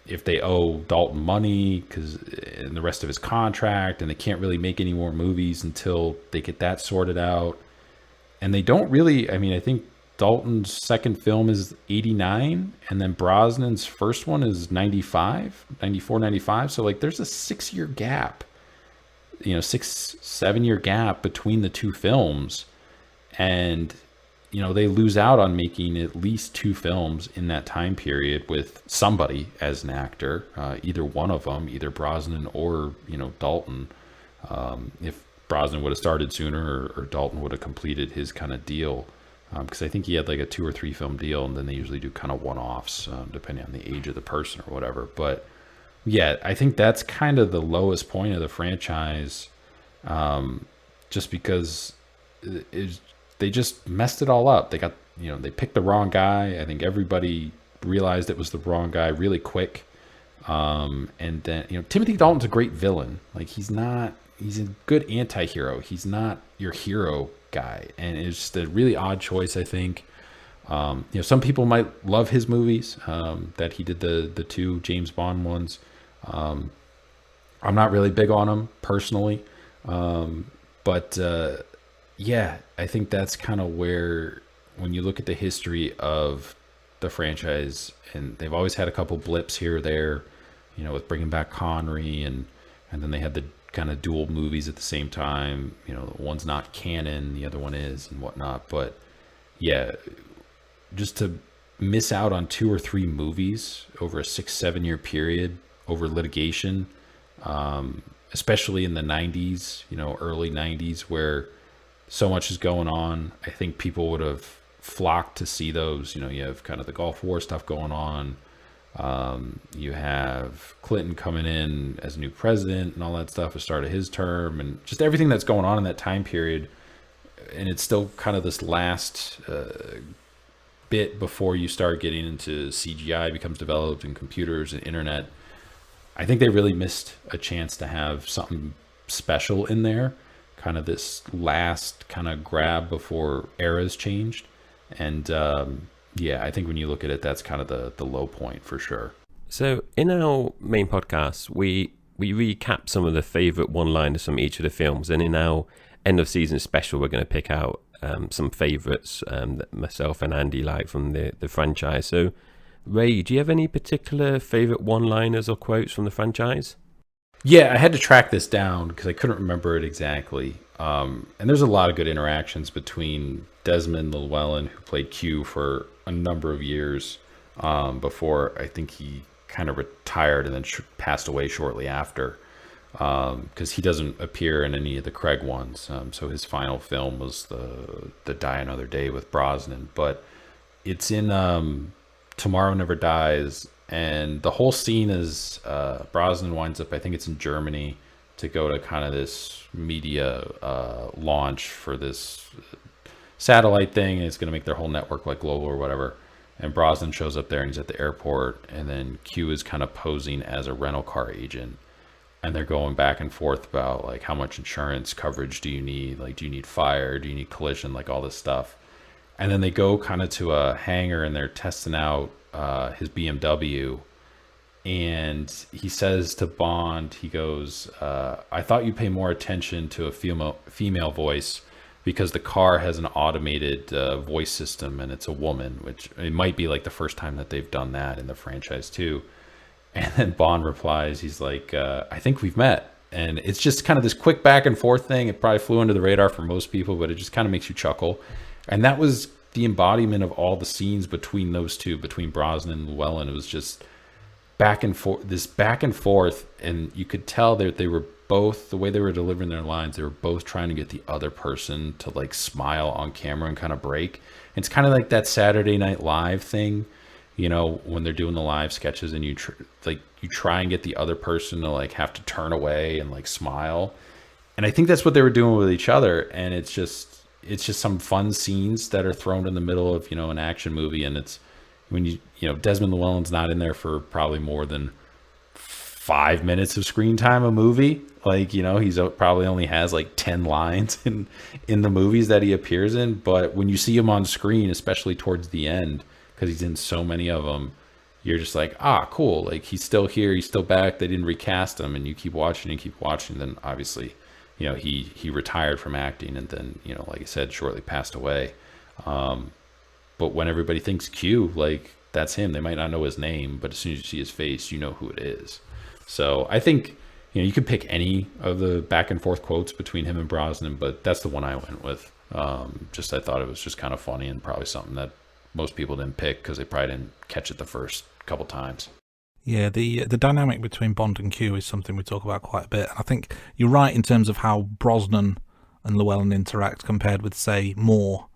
S3: if they owe Dalton money because in the rest of his contract, and they can't really make any more movies until they get that sorted out. And they don't really, I think Dalton's second film is 89, and then Brosnan's first one is 95, 94, 95. So like there's a 6-year gap, 6-7 year gap between the two films. And, they lose out on making at least 2 films in that time period with somebody as an actor, either one of them, either Brosnan or, Dalton. If Brosnan would have started sooner, or Dalton would have completed his kind of deal. Because I think he had like a 2 or 3 film deal, and then they usually do kind of one-offs, depending on the age of the person or whatever. But yeah, I think that's kind of the lowest point of the franchise, just because they just messed it all up. They got, they picked the wrong guy. I think everybody realized it was the wrong guy really quick. And then, Timothy Dalton's a great villain. Like he's a good anti-hero. He's not your hero guy. And it's just a really odd choice, I think. Some people might love his movies, that he did the 2 James Bond ones. I'm not really big on them personally. But yeah, I think that's kind of where, when you look at the history of the franchise, and they've always had a couple blips here or there, with bringing back Connery, and then they had the kind of dual movies at the same time. One's not canon, the other one is, and whatnot. But yeah, just to miss out on 2 or 3 movies over a 6-7 year period over litigation, especially in the 90s, early 90s, where so much is going on. I think people would have flocked to see those. You have kind of the Gulf War stuff going on. You have Clinton coming in as new president and all that stuff, the start of his term, and just everything that's going on in that time period. And it's still kind of this last bit before you start getting into CGI becomes developed, and computers and internet. I think they really missed a chance to have something special in there, kind of this last kind of grab before eras changed. And yeah, I think when you look at it, that's kind of the low point for sure.
S1: So in our main podcast, we recap some of the favorite one-liners from each of the films, and in our end of season special, we're going to pick out some favorites that myself and Andy like from the franchise. So Ray, do you have any particular favorite one-liners or quotes from the franchise?
S3: Yeah, I had to track this down because I couldn't remember it exactly. And there's a lot of good interactions between Desmond Llewellyn, who played Q for a number of years, before I think he kind of retired and then passed away shortly after, because he doesn't appear in any of the Craig ones. So his final film was the Die Another Day with Brosnan, but it's in Tomorrow Never Dies. And the whole scene is Brosnan winds up, I think it's in Germany, to go to kind of this media launch for this satellite thing. And it's going to make their whole network like global or whatever. And Brosnan shows up there and he's at the airport. And then Q is kind of posing as a rental car agent. And they're going back and forth about like, how much insurance coverage do you need? Like, do you need fire? Do you need collision? Like all this stuff. And then they go kind of to a hangar and they're testing out his BMW, and he says to Bond, he goes, I thought you'd pay more attention to a female voice because the car has an automated voice system and it's a woman, which it might be like the first time that they've done that in the franchise too. And then Bond replies, he's like, I think we've met. And it's just kind of this quick back and forth thing. It probably flew under the radar for most people, but it just kind of makes you chuckle. And that was the embodiment of all the scenes between those two, between Brosnan and Llewellyn. It was just back and forth, and you could tell that they were both, the way they were delivering their lines, they were both trying to get the other person to like smile on camera and kind of break. It's kind of like that Saturday Night Live thing, when they're doing the live sketches, and you try and get the other person to like have to turn away and like smile. And I think that's what they were doing with each other. And it's just some fun scenes that are thrown in the middle of, an action movie. And it's when Desmond Llewellyn's not in there for probably more than 5 minutes of screen time a movie. Like, he's probably only has like 10 lines in the movies that he appears in. But when you see him on screen, especially towards the end, because he's in so many of them, you're just like, cool. Like, he's still here. He's still back. They didn't recast him. And you keep watching and keep watching. Then obviously, he retired from acting, and then, like I said, shortly passed away. But but when everybody thinks Q, like that's him. They might not know his name, but as soon as you see his face, you know who it is. So I think, you could pick any of the back and forth quotes between him and Brosnan, but that's the one I went with. I thought it was just kind of funny and probably something that most people didn't pick because they probably didn't catch it the first couple times.
S2: Yeah, the dynamic between Bond and Q is something we talk about quite a bit. And I think you're right in terms of how Brosnan and Llewellyn interact compared with, say, Moore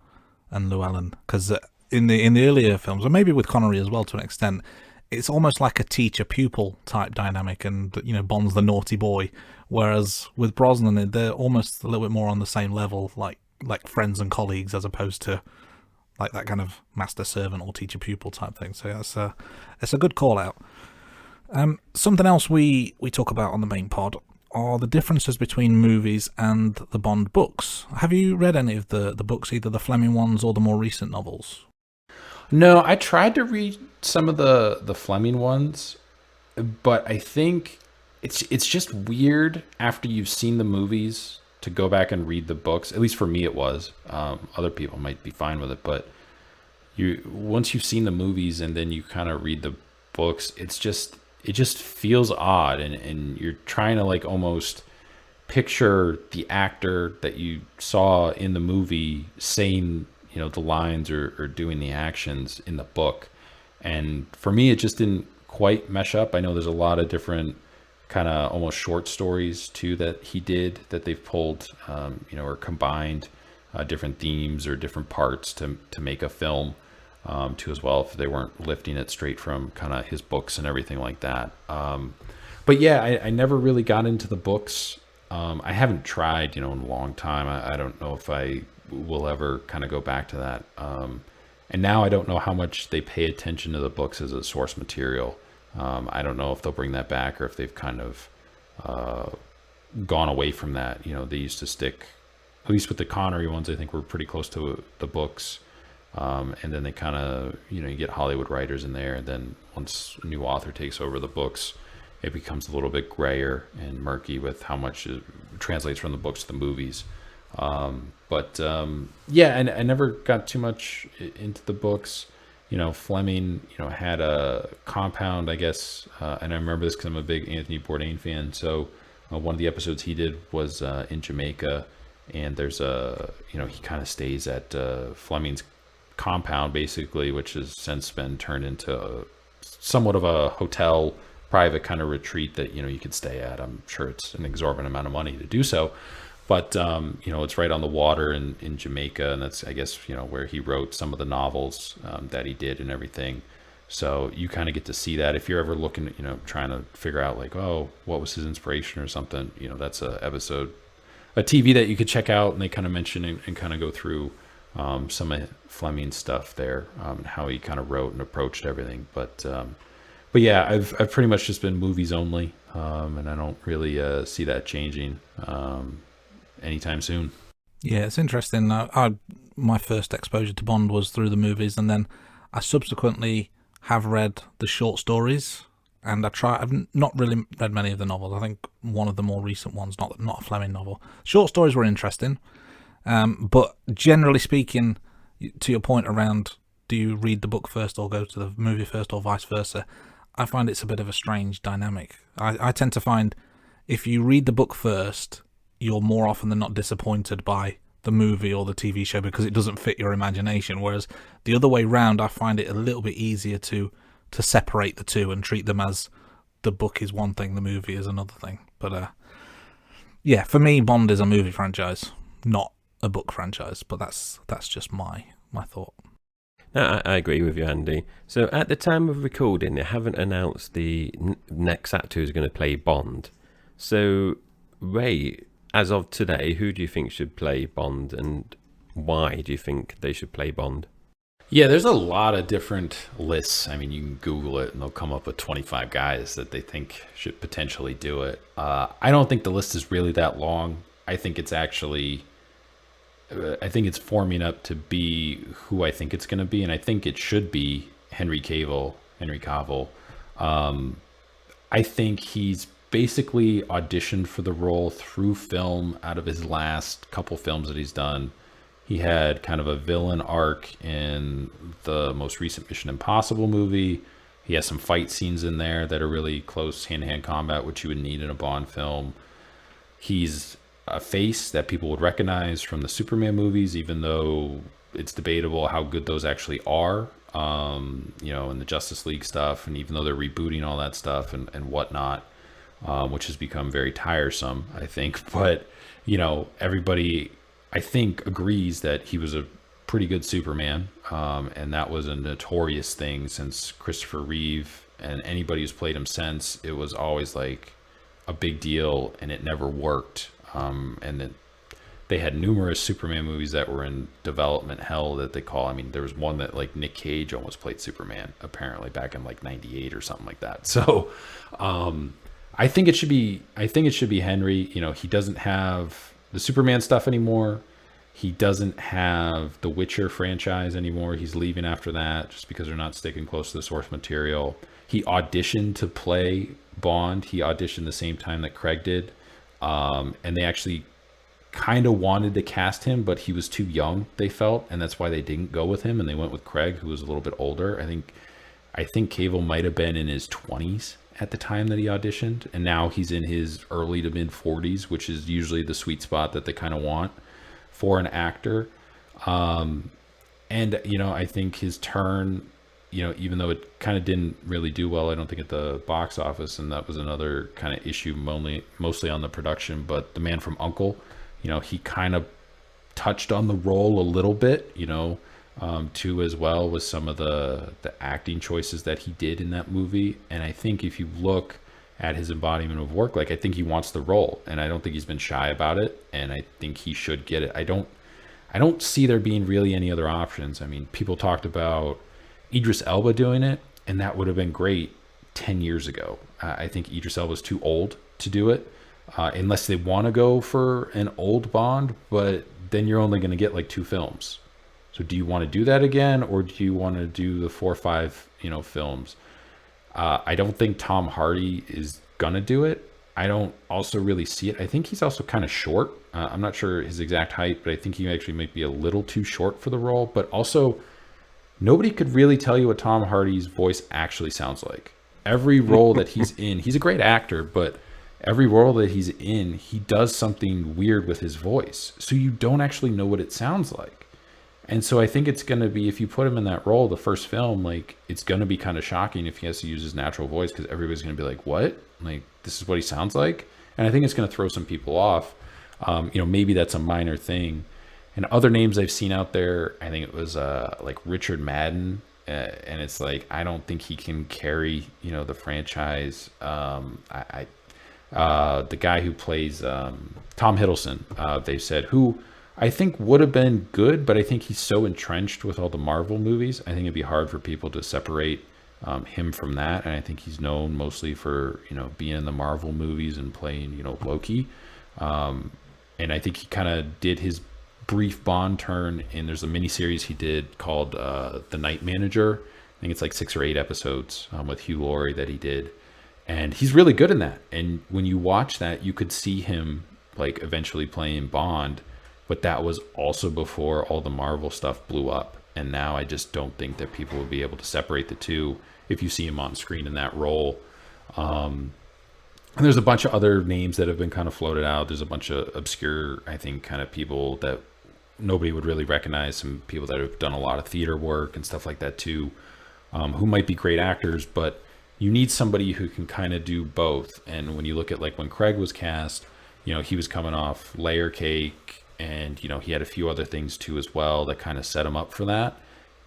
S2: and Llewellyn. Because in the earlier films, or maybe with Connery as well to an extent, it's almost like a teacher-pupil type dynamic, and Bond's the naughty boy. Whereas with Brosnan, they're almost a little bit more on the same level, like friends and colleagues, as opposed to like that kind of master-servant or teacher-pupil type thing. So it's a good call-out. Something else we talk about on the main pod are the differences between movies and the Bond books. Have you read any of the books, either the Fleming ones or the more recent novels?
S3: No, I tried to read some of the Fleming ones, but I think it's just weird after you've seen the movies to go back and read the books. At least for me, it was. Other people might be fine with it, but once you've seen the movies and then you kind of read the books, it just feels odd, and you're trying to like almost picture the actor that you saw in the movie saying the lines or doing the actions in the book. And for me, it just didn't quite mesh up. I know there's a lot of different kind of almost short stories too that he did that they've pulled, or combined different themes or different parts to make a film too as well, if they weren't lifting it straight from kind of his books and everything like that. But yeah, I never really got into the books. I haven't tried, in a long time. I don't know if I will ever kind of go back to that. And now I don't know how much they pay attention to the books as a source material. I don't know if they'll bring that back or if they've kind of gone away from that. They used to stick, at least with the Connery ones, I think we're pretty close to the books. And then they kind of, you get Hollywood writers in there. And then once a new author takes over the books, it becomes a little bit grayer and murky with how much it translates from the books to the movies. Yeah, and I never got too much into the books. Fleming, had a compound, I guess, and I remember this because I'm a big Anthony Bourdain fan. So one of the episodes he did was in Jamaica, and there's he kind of stays at Fleming's compound, basically, which has since been turned into somewhat of a hotel, private kind of retreat that, you could stay at. I'm sure it's an exorbitant amount of money to do so. But, it's right on the water in Jamaica, and that's, I guess, where he wrote some of the novels that he did and everything. So you kind of get to see that. If you're ever looking, trying to figure out, like, oh, what was his inspiration or something, that's a episode, a TV that you could check out, and they kind of mention and kind of go through some of Fleming's stuff there, and how he kind of wrote and approached everything. But yeah, I've pretty much just been movies only, and I don't really see that changing anytime soon.
S2: Yeah, it's interesting. My first exposure to Bond was through the movies, and then I subsequently have read the short stories, and I've not really read many of the novels. I think one of the more recent ones, not a Fleming novel. Short stories were interesting, but generally speaking, to your point around, do you read the book first or go to the movie first or vice versa, I find it's a bit of a strange dynamic. I tend to find if you read the book first, you're more often than not disappointed by the movie or the TV show because it doesn't fit your imagination. Whereas the other way round, I find it a little bit easier to separate the two and treat them as the book is one thing, the movie is another thing. But yeah, for me, Bond is a movie franchise, not a book franchise. But that's just my thought.
S1: No, I agree with you, Andy. So at the time of recording, they haven't announced the next actor who's going to play Bond. So, Ray, as of today, who do you think should play Bond, and why do you think they should play Bond?
S3: Yeah, there's a lot of different lists. I mean, you can Google it and they'll come up with 25 guys that they think should potentially do it. I don't think the list is really that long. I think it's forming up to be who I think it's going to be, and I think it should be Henry Cavill. I think he's basically auditioned for the role through film. Out of his last couple films that he's done, He had kind of a villain arc in the most recent Mission Impossible movie. He has some fight scenes in there that are really close hand-to-hand combat, which you would need in a Bond film. He's a face that people would recognize from the Superman movies, even though it's debatable how good those actually are, in the Justice League stuff, and even though they're rebooting all that stuff and whatnot, which has become very tiresome, I think. But, everybody, I think, agrees that he was a pretty good Superman, and that was a notorious thing since Christopher Reeve, and anybody who's played him since, it was always like a big deal, and it never worked. And then they had numerous Superman movies that were in development hell that they call. I mean, there was one that like Nick Cage almost played Superman apparently back in like '98 or something like that. So I think it should be Henry. He doesn't have the Superman stuff anymore. He doesn't have the Witcher franchise anymore. He's leaving after that just because they're not sticking close to the source material. He auditioned to play Bond. He auditioned the same time that Craig did. And they actually kind of wanted to cast him, but he was too young, they felt, and that's why they didn't go with him, and they went with Craig, who was a little bit older. I think Cavill might have been in his 20s at the time that he auditioned, and now he's in his early to mid 40s, which is usually the sweet spot that they kind of want for an actor. I think his turn, even though it kind of didn't really do well, I don't think at the box office, and that was another kind of issue, mostly on the production, but The Man from U.N.C.L.E., he kind of touched on the role a little bit, too, as well, with some of the acting choices that he did in that movie. And I think if you look at his embodiment of work, I think he wants the role, and I don't think he's been shy about it, and I think he should get it. I don't see there being really any other options. I mean, people talked about Idris Elba doing it, and that would have been great 10 years ago. I think Idris Elba is too old to do it, unless they want to go for an old Bond, but then you're only going to get like 2 films. So do you want to do that again, or do you want to do the 4 or 5, films? I don't think Tom Hardy is going to do it. I don't also really see it. I think he's also kind of short. I'm not sure his exact height, but I think he actually might be a little too short for the role. But also, nobody could really tell you what Tom Hardy's voice actually sounds like. Every role that he's in, he's a great actor, but every role that he's in, he does something weird with his voice. So you don't actually know what it sounds like. And so I think it's going to be, if you put him in that role, the first film, it's going to be kind of shocking if he has to use his natural voice, because everybody's going to be like, what? This is what he sounds like? And I think it's going to throw some people off. Maybe that's a minor thing. And other names I've seen out there, I think it was Richard Madden. And it's I don't think he can carry, the franchise. The guy who plays Tom Hiddleston, they said, who I think would have been good, but I think he's so entrenched with all the Marvel movies. I think it'd be hard for people to separate him from that. And I think he's known mostly for, being in the Marvel movies and playing, Loki. And I think he kind of did his brief Bond turn, and there's a miniseries he did called The Night Manager. I think it's 6 or 8 episodes with Hugh Laurie that he did. And he's really good in that. And when you watch that, you could see him eventually playing Bond. But that was also before all the Marvel stuff blew up. And now I just don't think that people will be able to separate the two if you see him on screen in that role. And there's a bunch of other names that have been kind of floated out. There's a bunch of obscure, I think, kind of people that nobody would really recognize. Some people that have done a lot of theater work and stuff like that too, who might be great actors. But you need somebody who can kind of do both. And when you look at when Craig was cast, he was coming off Layer Cake, and he had a few other things too as well that kind of set him up for that.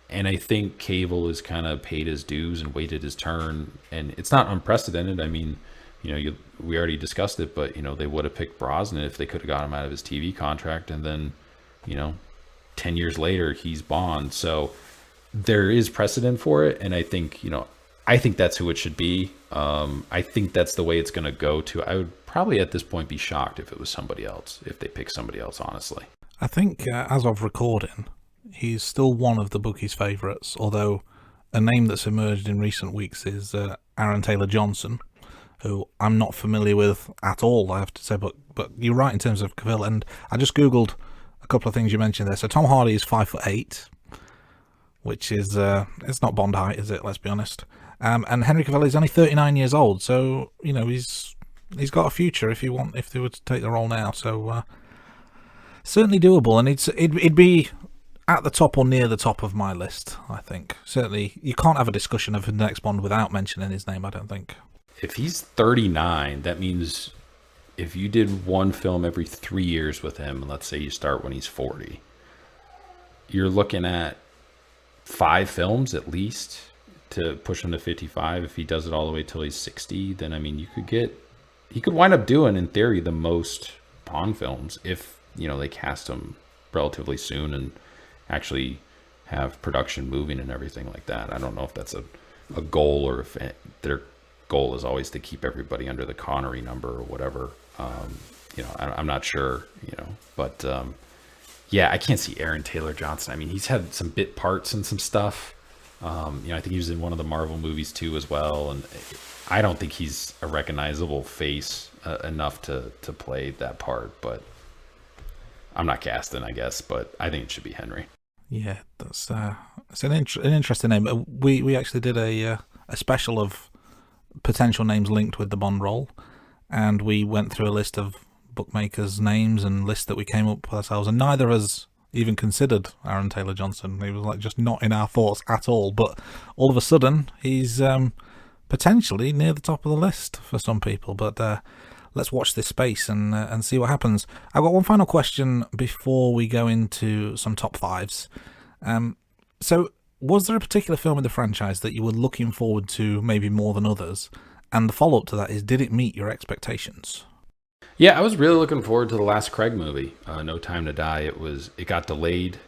S3: And I think Cavill has kind of paid his dues and waited his turn, and it's not unprecedented. I mean, we already discussed it, but they would have picked Brosnan if they could have got him out of his TV contract, and then 10 years later he's Bond. So there is precedent for it, and I think that's who it should be. I think that's the way it's going to go to. I would probably at this point be shocked if it was somebody else, if they pick somebody else, honestly.
S2: I think as of recording, he's still one of the bookies' favourites, although a name that's emerged in recent weeks is Aaron Taylor-Johnson, who I'm not familiar with at all, I have to say, but you're right in terms of Cavill. And I just Googled couple of things you mentioned there. So Tom Hardy is 5'8", which is it's not Bond height, is it? Let's be honest. And Henry Cavill is only 39 years old, so you know he's got a future if they were to take the role now. So certainly doable, and it'd be at the top or near the top of my list. I think certainly you can't have a discussion of the next Bond without mentioning his name. I don't think.
S3: If he's 39, that means if you did one film every 3 years with him, let's say you start when he's 40, you're looking at 5 films at least to push him to 55. If he does it all the way till he's 60, then I mean he could wind up doing, in theory, the most Bond films if, you know, they cast him relatively soon and actually have production moving and everything like that. I don't know if that's a goal, or if their goal is always to keep everybody under the Connery number or whatever. You know, I'm not sure, you know, but yeah, I can't see Aaron Taylor Johnson. I mean, he's had some bit parts and some stuff. You know, I think he was in one of the Marvel movies too as well, and I don't think he's a recognizable face enough to play that part. But I'm not casting, I guess, but I think it should be Henry.
S2: Yeah, that's it's an interesting name. We actually did a special of potential names linked with the Bond role, and we went through a list of bookmakers' names and lists that we came up with ourselves, and neither has even considered Aaron Taylor Johnson. He was like just not in our thoughts at all. But all of a sudden, he's potentially near the top of the list for some people. But let's watch this space and see what happens. I've got one final question before we go into some top fives. So was there a particular film in the franchise that you were looking forward to maybe more than others? And the follow-up to that is, did it meet your expectations?
S3: Yeah, I was really looking forward to the last Craig movie, No Time to Die. It got delayed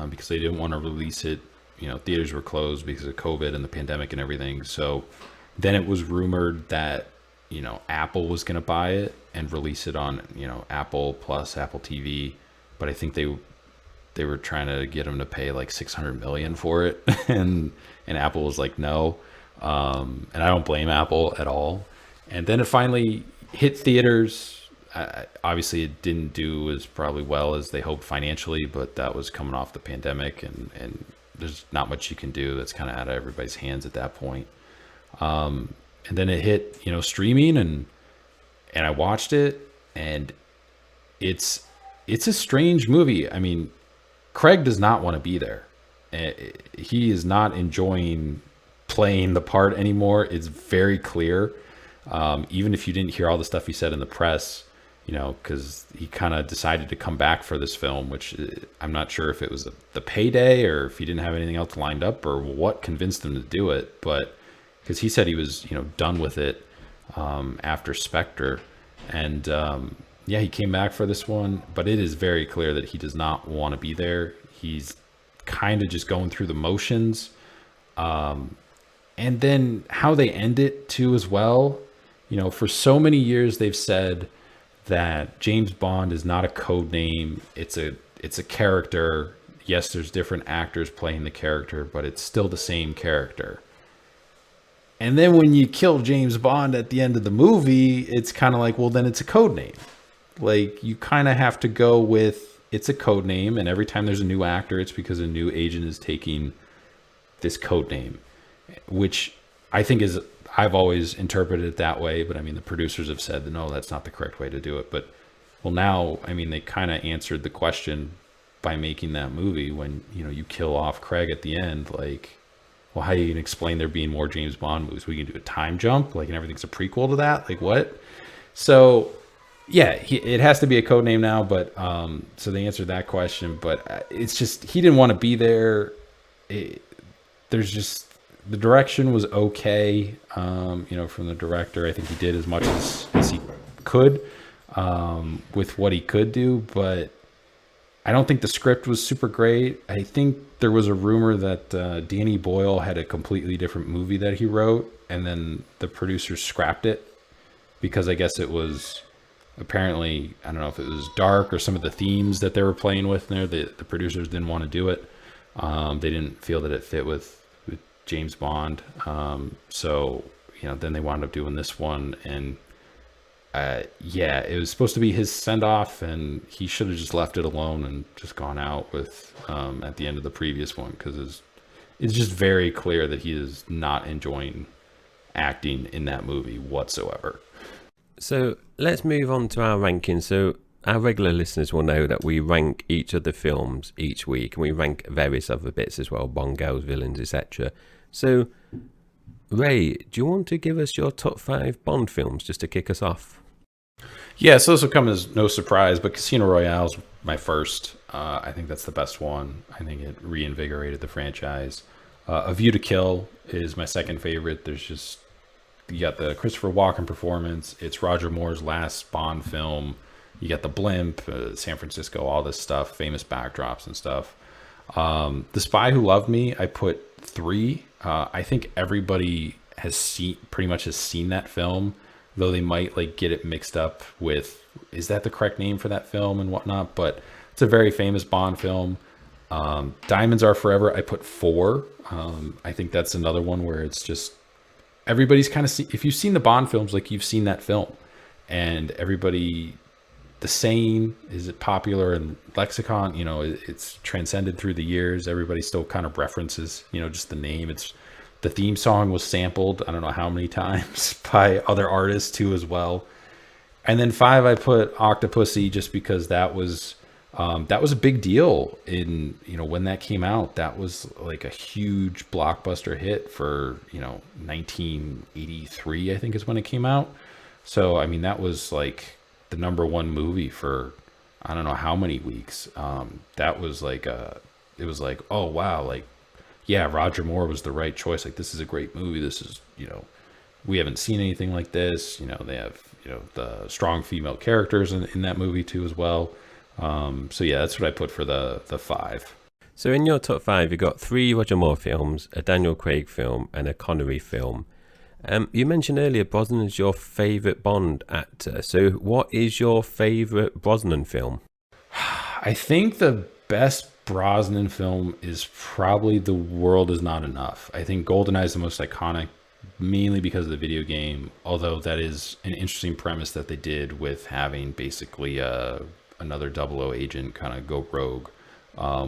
S3: because they didn't want to release it. You know, theaters were closed because of COVID and the pandemic and everything. So then it was rumored that, you know, Apple was going to buy it and release it on, you know, Apple Plus, Apple TV. But I think they were trying to get them to pay like $600 million for it, and Apple was like, no. And I don't blame Apple at all. And then it finally hit theaters. Obviously, it didn't do as probably well as they hoped financially, but that was coming off the pandemic, and there's not much you can do. That's kind of out of everybody's hands at that point. And then it hit, you know, streaming, and I watched it, and it's a strange movie. I mean, Craig does not want to be there. He is not enjoying playing the part anymore. It's very clear. Even if you didn't hear all the stuff he said in the press, you know, because he kind of decided to come back for this film, which I'm not sure if it was the payday or if he didn't have anything else lined up or what convinced him to do it. But because he said he was, you know, done with it after Spectre. And yeah, he came back for this one, but it is very clear that he does not want to be there. He's kind of just going through the motions. And then how they end it too as well. You know, for so many years they've said that James Bond is not a code name. It's a character. Yes, there's different actors playing the character, but it's still the same character. And then when you kill James Bond at the end of the movie, it's kind of like, well, then it's a code name. Like, you kind of have to go with, it's a code name, and every time there's a new actor, it's because a new agent is taking this code name, which I think is, I've always interpreted it that way, but I mean, the producers have said that no, that's not the correct way to do it. But well, now, I mean, they kind of answered the question by making that movie when, you know, you kill off Craig at the end. Like, well, how are you going to explain there being more James Bond movies? We can do a time jump, like, and everything's a prequel to that. Like, what? So yeah, it has to be a code name now, but so they answered that question, but it's just, he didn't want to be there. There's just, the direction was okay, you know, from the director. I think he did as much as he could with what he could do, but I don't think the script was super great. I think there was a rumor that Danny Boyle had a completely different movie that he wrote, and then the producers scrapped it because I guess it was apparently, I don't know if it was dark or some of the themes that they were playing with there. The producers didn't want to do it. They didn't feel that it fit with James Bond. So, you know, then they wound up doing this one, and yeah, it was supposed to be his send off, and he should have just left it alone and just gone out with at the end of the previous one, because it's just very clear that he is not enjoying acting in that movie whatsoever.
S1: So let's move on to our rankings. So our regular listeners will know that we rank each of the films each week, and we rank various other bits as well, Bond girls, villains, etc. So, Ray, do you want to give us your top 5 Bond films just to kick us off?
S3: Yeah, so this will come as no surprise, but Casino Royale's my first. I think that's the best one. I think it reinvigorated the franchise. A View to Kill is my second favorite. You got the Christopher Walken performance. It's Roger Moore's last Bond film. You got the blimp, San Francisco, all this stuff, famous backdrops and stuff. The Spy Who Loved Me, I put 3. I think everybody pretty much has seen that film, though they might like get it mixed up with, is that the correct name for that film and whatnot? But it's a very famous Bond film. Diamonds Are Forever, I put 4. I think that's another one where it's just everybody's kind of if you've seen the Bond films, like you've seen that film, and everybody, the saying, is it popular in lexicon? You know, it's transcended through the years. Everybody still kind of references, you know, just the name. The theme song was sampled, I don't know how many times, by other artists too as well. And then 5, I put Octopussy, just because that was a big deal in, you know, when that came out. That was like a huge blockbuster hit for, you know, 1983, I think is when it came out. So, I mean, that was like the #1 movie for I don't know how many weeks. That was like it was like, oh wow, like, yeah, Roger Moore was the right choice. Like, this is a great movie. This is, you know, we haven't seen anything like this. You know, they have, you know, the strong female characters in that movie too as well. So yeah, that's what I put for the 5.
S1: So in your top 5, you got 3 Roger Moore films, a Daniel Craig film, and a Connery film. You mentioned earlier Brosnan is your favourite Bond actor. So what is your favourite Brosnan film?
S3: I think the best Brosnan film is probably The World Is Not Enough. I think GoldenEye is the most iconic, mainly because of the video game, although that is an interesting premise that they did with having basically another 00 agent kind of go rogue,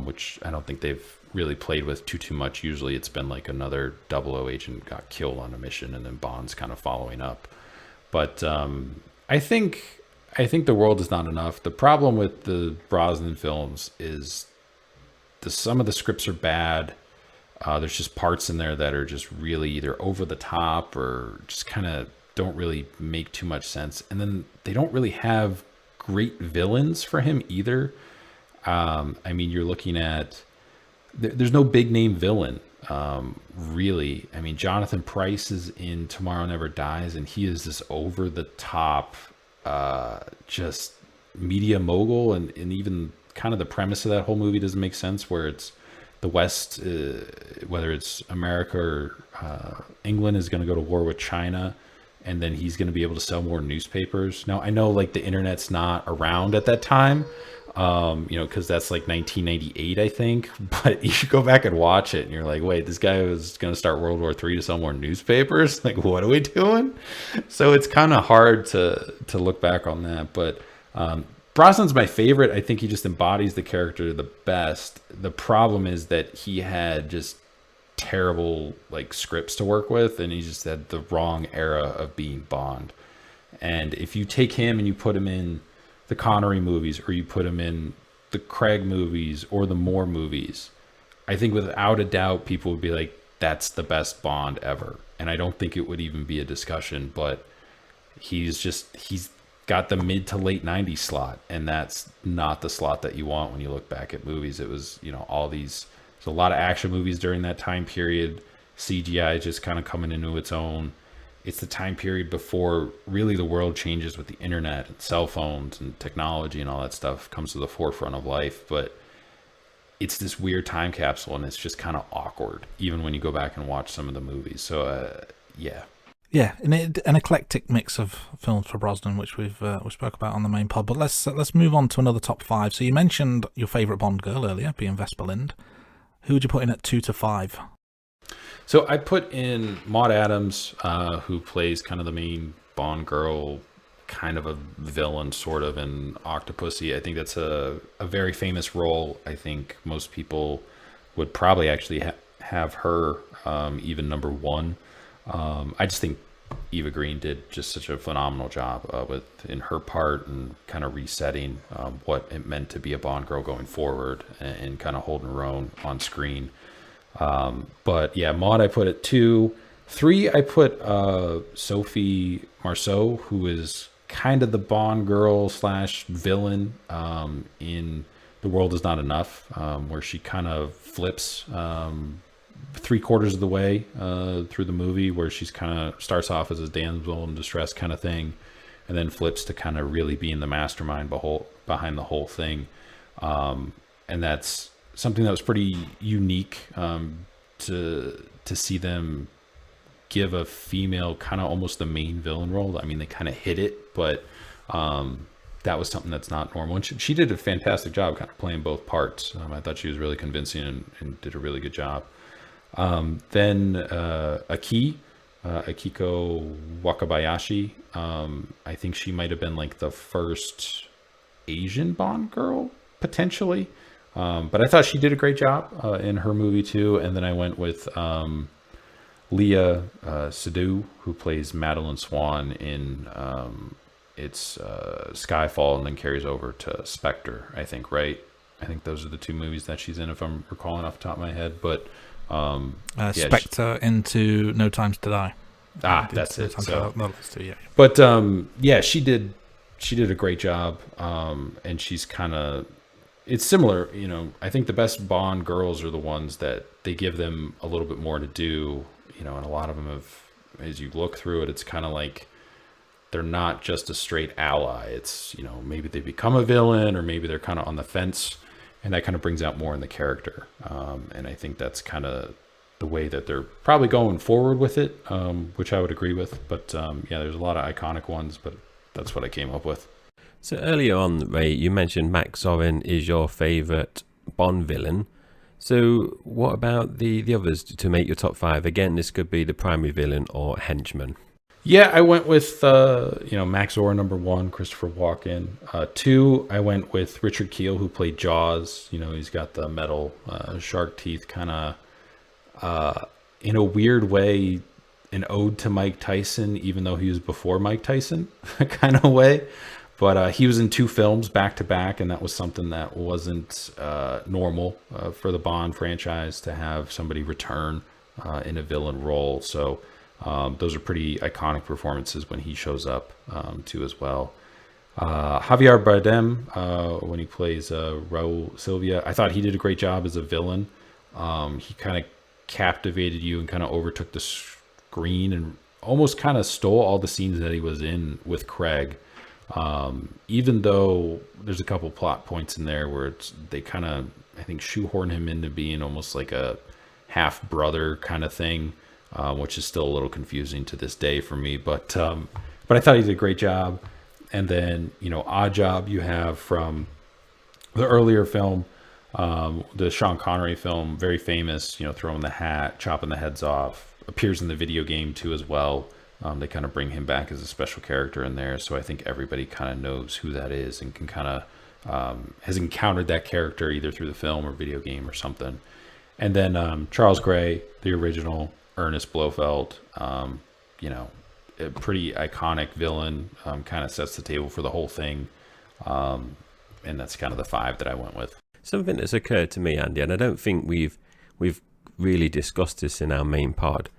S3: which I don't think they've really played with too much. Usually it's been like another 00 agent got killed on a mission and then Bond's kind of following up. But I think The World Is Not Enough. The problem with the Brosnan films is some of the scripts are bad. There's just parts in there that are just really either over the top or just kind of don't really make too much sense. And then they don't really have great villains for him either. I mean, you're looking at, there's no big name villain, really. I mean, Jonathan Pryce is in Tomorrow Never Dies, and he is this over the top, just media mogul, and even kind of the premise of that whole movie doesn't make sense, where it's the West, whether it's America or England, is going to go to war with China, and then he's going to be able to sell more newspapers. Now, I know like the internet's not around at that time, you know, because that's like 1998, I think. But you go back and watch it, and you're like, wait, this guy was going to start World War III to sell more newspapers? Like, what are we doing? So it's kind of hard to look back on that. But Brosnan's my favorite. I think he just embodies the character the best. The problem is that he had just terrible like scripts to work with, and he just had the wrong era of being Bond. And if you take him and you put him in the Connery movies, or you put him in the Craig movies or the Moore movies, I think without a doubt people would be like, that's the best Bond ever. And I don't think it would even be a discussion. But he's got the mid to late 90s slot, and that's not the slot that you want when you look back at movies. It was, you know, all these, there's a lot of action movies during that time period. CGI just kind of coming into its own. It's the time period before really the world changes with the internet and cell phones and technology and all that stuff comes to the forefront of life. But it's this weird time capsule, and it's just kind of awkward even when you go back and watch some of the movies. So yeah.
S2: Yeah, an eclectic mix of films for Brosnan, which we spoke about on the main pod. But let's move on to another top 5. So you mentioned your favourite Bond girl earlier, being Vesper Lynd. Who would you put in at 2 to 5?
S3: So I put in Maud Adams, who plays kind of the main Bond girl, kind of a villain sort of in Octopussy. I think that's a very famous role. I think most people would probably actually have her even number one. I just think Eva Green did just such a phenomenal job in her part and kind of resetting what it meant to be a Bond girl going forward and kind of holding her own on screen. But yeah, Maud I put at 2. 3 I put Sophie Marceau, who is kind of the Bond girl / villain in The World Is Not Enough, where she kind of flips 3/4 of the way through the movie, where she's kind of starts off as a damsel in distress kind of thing, and then flips to kind of really being the mastermind behind the whole thing. And that's something that was pretty unique to see them give a female kind of almost the main villain role. I mean, they kind of hit it, but that was something that's not normal. And she did a fantastic job kind of playing both parts. I thought she was really convincing and did a really good job. Then Akiko Wakabayashi. I think she might have been like the first Asian Bond girl, potentially. But I thought she did a great job in her movie too. And then I went with Leah Seydoux, who plays Madeline Swan in it's Skyfall, and then carries over to Spectre, I think, right? I think those are the 2 movies that she's in, if I'm recalling off the top of my head. But
S2: Spectre into No Time to Die.
S3: That's it. So,
S2: yeah.
S3: But yeah, she did a great job, and she's kind of, it's similar, you know. I think the best Bond girls are the ones that they give them a little bit more to do, you know, and a lot of them have, as you look through it, it's kind of like they're not just a straight ally. It's, you know, maybe they become a villain, or maybe they're kind of on the fence, and that kind of brings out more in the character. And I think that's kind of the way that they're probably going forward with it, which I would agree with. But yeah, there's a lot of iconic ones, but that's what I came up with.
S1: So earlier on, Ray, you mentioned Max Zorin is your favourite Bond villain. So what about the others to make your top 5? Again, this could be the primary villain or henchman.
S3: Yeah, I went with Max Zorin number 1, Christopher Walken. 2, I went with Richard Kiel, who played Jaws. You know, he's got the metal shark teeth, kind of in a weird way, an ode to Mike Tyson, even though he was before Mike Tyson, kind of way. But he was in 2 films back to back, and that was something that wasn't normal for the Bond franchise, to have somebody return in a villain role. So those are pretty iconic performances when he shows up too as well. Javier Bardem, when he plays Raul Sylvia, I thought he did a great job as a villain. He kind of captivated you and kind of overtook the screen and almost kind of stole all the scenes that he was in with Craig. Even though there's a couple plot points in there where they kind of, I think, shoehorn him into being almost like a half brother kind of thing, which is still a little confusing to this day for me. But I thought he did a great job. And then, you know, Odd Job you have from the earlier film, the Sean Connery film, very famous, you know, throwing the hat, chopping the heads off, appears in the video game too as well. They kind of bring him back as a special character in there. So I think everybody kind of knows who that is and can kind of has encountered that character either through the film or video game or something. And then Charles Gray, the original Ernest Blofeld, you know, a pretty iconic villain, kind of sets the table for the whole thing. And that's kind of the 5 that I went with.
S1: Something that's occurred to me, Andy, and I don't think we've really discussed this in our main pod.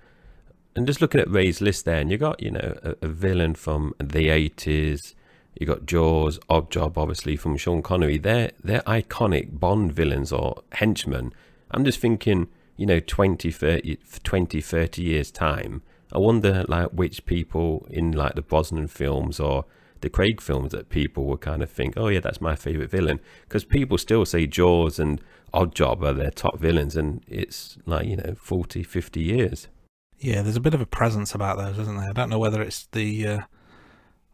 S1: And just looking at Ray's list there, and you got, you know, a villain from the 80s, you got Jaws, Odd Job, obviously, from Sean Connery. They're iconic Bond villains or henchmen. I'm just thinking, you know, 20, 30 years' time, I wonder, like, which people in, like, the Brosnan films or the Craig films that people will kind of think, oh, yeah, that's my favourite villain. Because people still say Jaws and Odd Job are their top villains, and it's, like, you know, 40, 50 years.
S2: Yeah, there's a bit of a presence about those, isn't there? I don't know whether it's the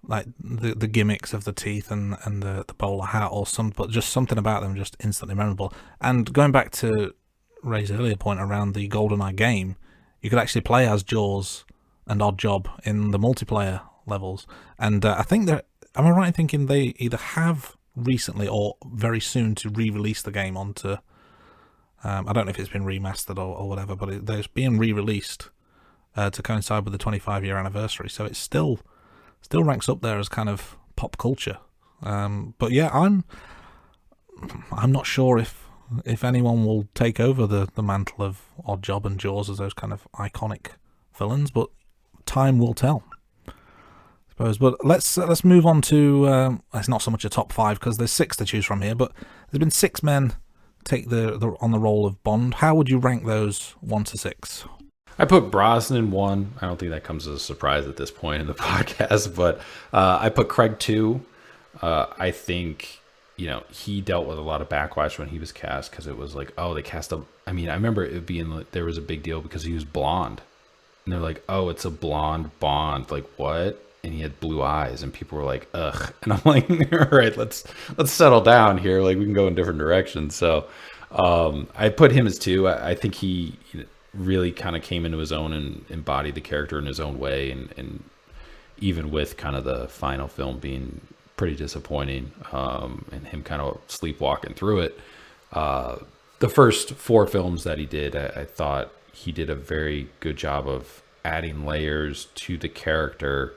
S2: the gimmicks of the teeth and the bowler hat or but just something about them just instantly memorable. And going back to Ray's earlier point around the GoldenEye game, you could actually play as Jaws and Odd Job in the multiplayer levels. And I think that am I right in thinking they either have recently or very soon to re-release the game onto? I don't know if it's been remastered or whatever, but it's being re-released to coincide with the 25-year anniversary. So it still ranks up there as kind of pop culture. But yeah, I'm not sure if anyone will take over the mantle of Oddjob and Jaws as those kind of iconic villains, but time will tell, I suppose. But let's move on to it's not so much a top 5 because there's 6 to choose from here, but there's been 6 men take on the role of Bond. How would you rank those 1 to 6?
S3: I put Brosnan 1. I don't think that comes as a surprise at this point in the podcast, but I put Craig 2. I think, he dealt with a lot of backlash when he was cast because it was like, oh, they cast him. I mean, I remember it being, there was a big deal because he was blonde. And they're like, oh, it's a blonde Bond. Like, what? And he had blue eyes, and people were like, ugh. And I'm like, all right, let's settle down here. Like, we can go in different directions. So I put him as 2. I think he really kind of came into his own and embodied the character in his own way. And even with kind of the final film being pretty disappointing and him kind of sleepwalking through it, the first 4 films that he did, I thought he did a very good job of adding layers to the character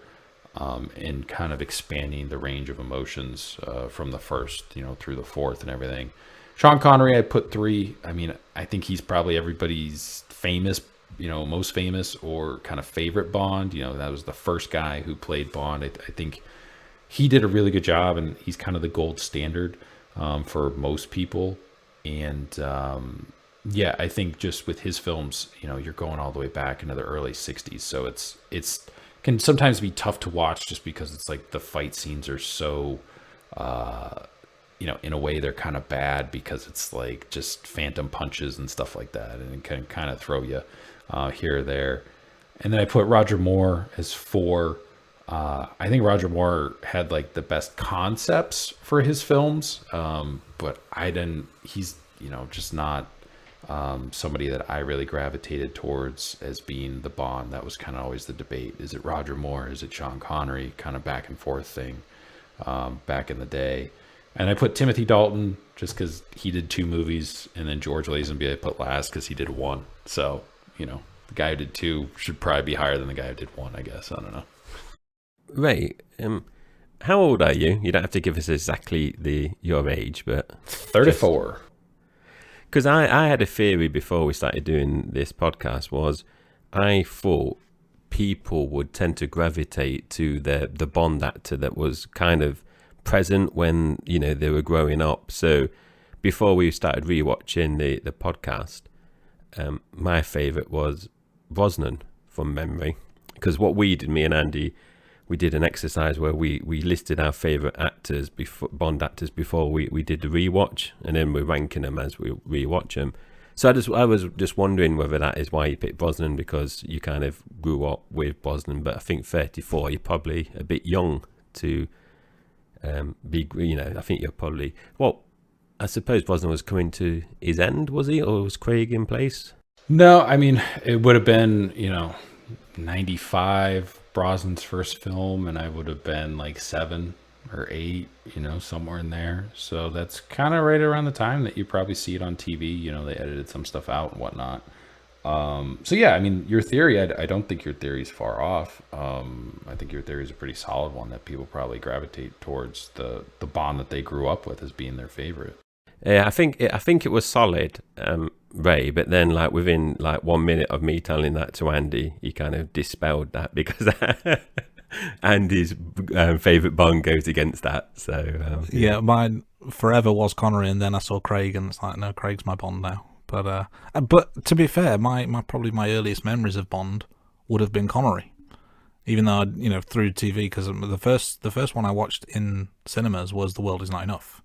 S3: and kind of expanding the range of emotions from the first, through the 4th and everything. Sean Connery, I put 3. I mean, I think he's probably everybody's famous, most famous or kind of favorite Bond. That was the first guy who played Bond. I think he did a really good job, and he's kind of the gold standard for most people. And yeah, I think just with his films, you're going all the way back into the early 60s. So it's can sometimes be tough to watch just because it's like the fight scenes are so, in a way they're kind of bad because it's like just phantom punches and stuff like that. And it can kind of throw you here or there. And then I put Roger Moore as 4. I think Roger Moore had like the best concepts for his films. But he's, just not somebody that I really gravitated towards as being the Bond. That was kind of always the debate. Is it Roger Moore? Is it Sean Connery? Kind of back and forth thing back in the day. And I put Timothy Dalton just because he did 2 movies, and then George Lazenby I put last because he did 1. So, the guy who did 2 should probably be higher than the guy who did 1, I guess. I don't know.
S1: Ray, how old are you? You don't have to give us exactly your age, but
S3: 34.
S1: Because I had a theory before we started doing this podcast was I thought people would tend to gravitate to the Bond actor that was kind of present when they were growing up. So before we started rewatching the podcast, my favorite was Brosnan from memory, because what we did, me and Andy, we did an exercise where we listed our favorite actors, Bond actors, before we did the rewatch, and then we're ranking them as we rewatch them. So I was just wondering whether that is why you picked Brosnan, because you kind of grew up with Brosnan. But I think 34, you're probably a bit young to be. I think you're probably I suppose Brosnan was coming to his end, was he, or was Craig in place?
S3: No, I mean it would have been 95. Brosnan's first film, and I would have been like 7 or 8, somewhere in there. So that's kind of right around the time that you probably see it on TV. They edited some stuff out and whatnot. So yeah, I mean, your theory, I don't think your theory is far off. I think your theory is a pretty solid one that people probably gravitate towards the Bond that they grew up with as being their favorite.
S1: Yeah, I think it was solid, Ray. But then, like within 1 minute of me telling that to Andy, he kind of dispelled that because Andy's favorite Bond goes against that. So
S2: yeah, mine forever was Connery, and then I saw Craig, and it's like, no, Craig's my Bond now. But to be fair, my probably my earliest memories of Bond would have been Connery, even though through TV, because the first one I watched in cinemas was The World Is Not Enough.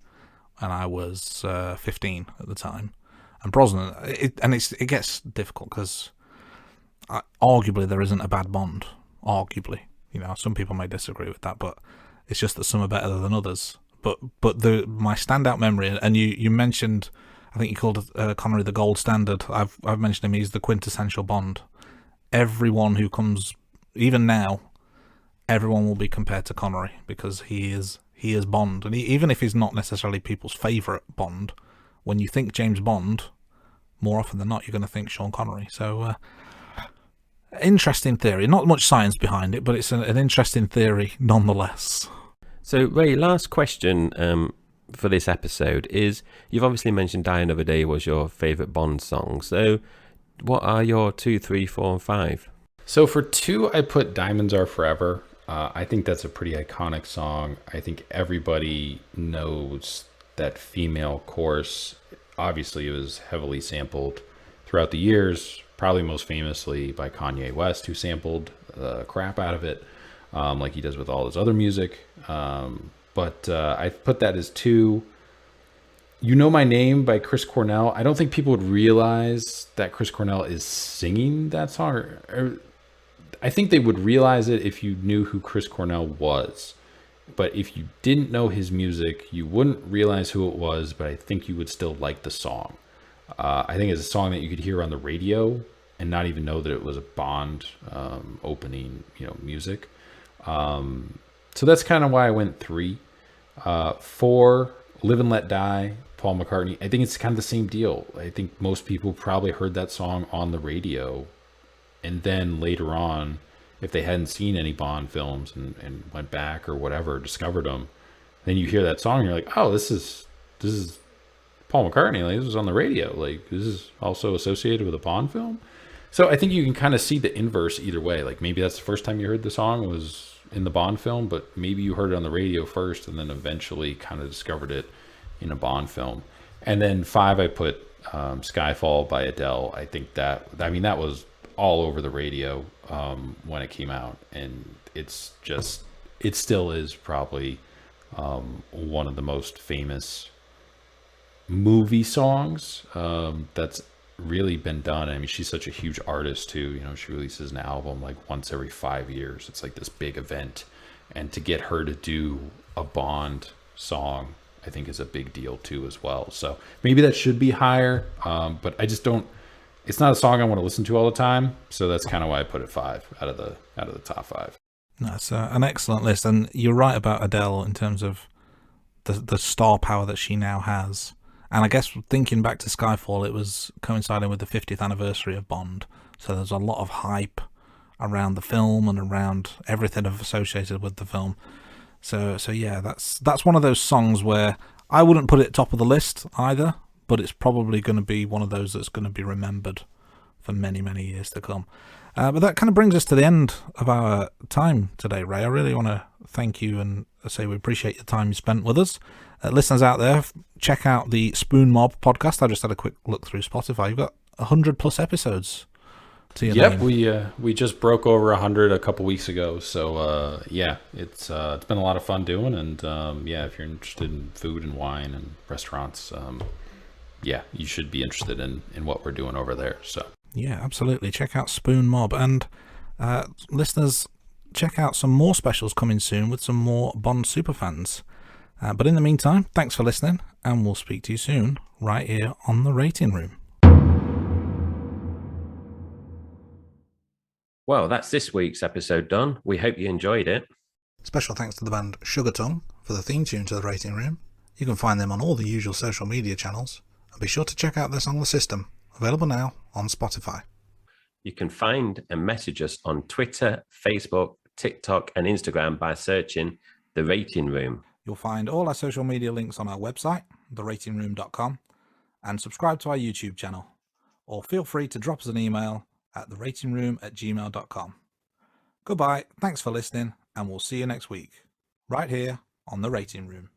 S2: And I was 15 at the time. And Brosnan, it gets difficult because arguably there isn't a bad Bond. Arguably, some people may disagree with that, but it's just that some are better than others. But my standout memory, and you mentioned, I think you called Connery the gold standard. I've mentioned him. He's the quintessential Bond. Everyone who comes, even now, everyone will be compared to Connery because he is Bond, and even if he's not necessarily people's favourite Bond, when you think James Bond, more often than not, you're going to think Sean Connery. So, interesting theory. Not much science behind it, but it's an interesting theory nonetheless.
S1: So, Ray, last question for this episode is, you've obviously mentioned Die Another Day was your favourite Bond song. So, what are your 2, 3, 4, and 5?
S3: So for 2, I put Diamonds Are Forever. I think that's a pretty iconic song. I think everybody knows that female chorus. Obviously, it was heavily sampled throughout the years, probably most famously by Kanye West, who sampled the crap out of it, like he does with all his other music. But I put that as 2. You Know My Name by Chris Cornell. I don't think people would realize that Chris Cornell is singing that song. Or I think they would realize it if you knew who Chris Cornell was. But if you didn't know his music, you wouldn't realize who it was, but I think you would still like the song. I think it's a song that you could hear on the radio and not even know that it was a Bond opening, music. So that's kind of why I went 3. 4, Live and Let Die, Paul McCartney. I think it's kind of the same deal. I think most people probably heard that song on the radio, and then later on, if they hadn't seen any Bond films and went back or whatever, discovered them, then you hear that song and you're like, oh, this is Paul McCartney. Like, this was on the radio. Like, this is also associated with a Bond film. So I think you can kind of see the inverse either way. Like, maybe that's the first time you heard the song was in the Bond film, but maybe you heard it on the radio first and then eventually kind of discovered it in a Bond film. And then 5, I put Skyfall by Adele. I think that was all over the radio when it came out, and it still is probably one of the most famous movie songs that's really been done. I mean, she's such a huge artist too. She releases an album like once every 5 years. It's like this big event, and to get her to do a Bond song, I think is a big deal too as well. So maybe that should be higher, but I just don't. It's not a song I want to listen to all the time, so that's kind of why I put it 5 out of the top 5.
S2: That's an excellent list, and you're right about Adele in terms of the star power that she now has. And I guess thinking back to Skyfall, it was coinciding with the 50th anniversary of Bond, so there's a lot of hype around the film and around everything associated with the film. So yeah, that's one of those songs where I wouldn't put it top of the list either, but it's probably going to be one of those that's going to be remembered for many, many years to come. But that kind of brings us to the end of our time today, Ray. I really want to thank you and say we appreciate the time you spent with us. Listeners out there, check out the Spoon Mob podcast. I just had a quick look through Spotify. You've got 100+ episodes to your name.
S3: Yep, we just broke over 100 a couple weeks ago. So yeah, it's been a lot of fun doing. And yeah, if you're interested in food and wine and restaurants, yeah, you should be interested in what we're doing over there. So
S2: yeah, absolutely. Check out Spoon Mob. And listeners, check out some more specials coming soon with some more Bond superfans. But in the meantime, thanks for listening, and we'll speak to you soon right here on The Rating Room.
S1: Well, that's this week's episode done. We hope you enjoyed it.
S2: Special thanks to the band Sugar Tongue for the theme tune to The Rating Room. You can find them on all the usual social media channels, and be sure to check out their song The System, available now on Spotify.
S1: You can find and message us on Twitter, Facebook, TikTok, and Instagram by searching The Rating Room.
S2: You'll find all our social media links on our website, theratingroom.com, and subscribe to our YouTube channel. Or feel free to drop us an email at theratingroom@gmail.com. Goodbye, thanks for listening, and we'll see you next week, right here on The Rating Room.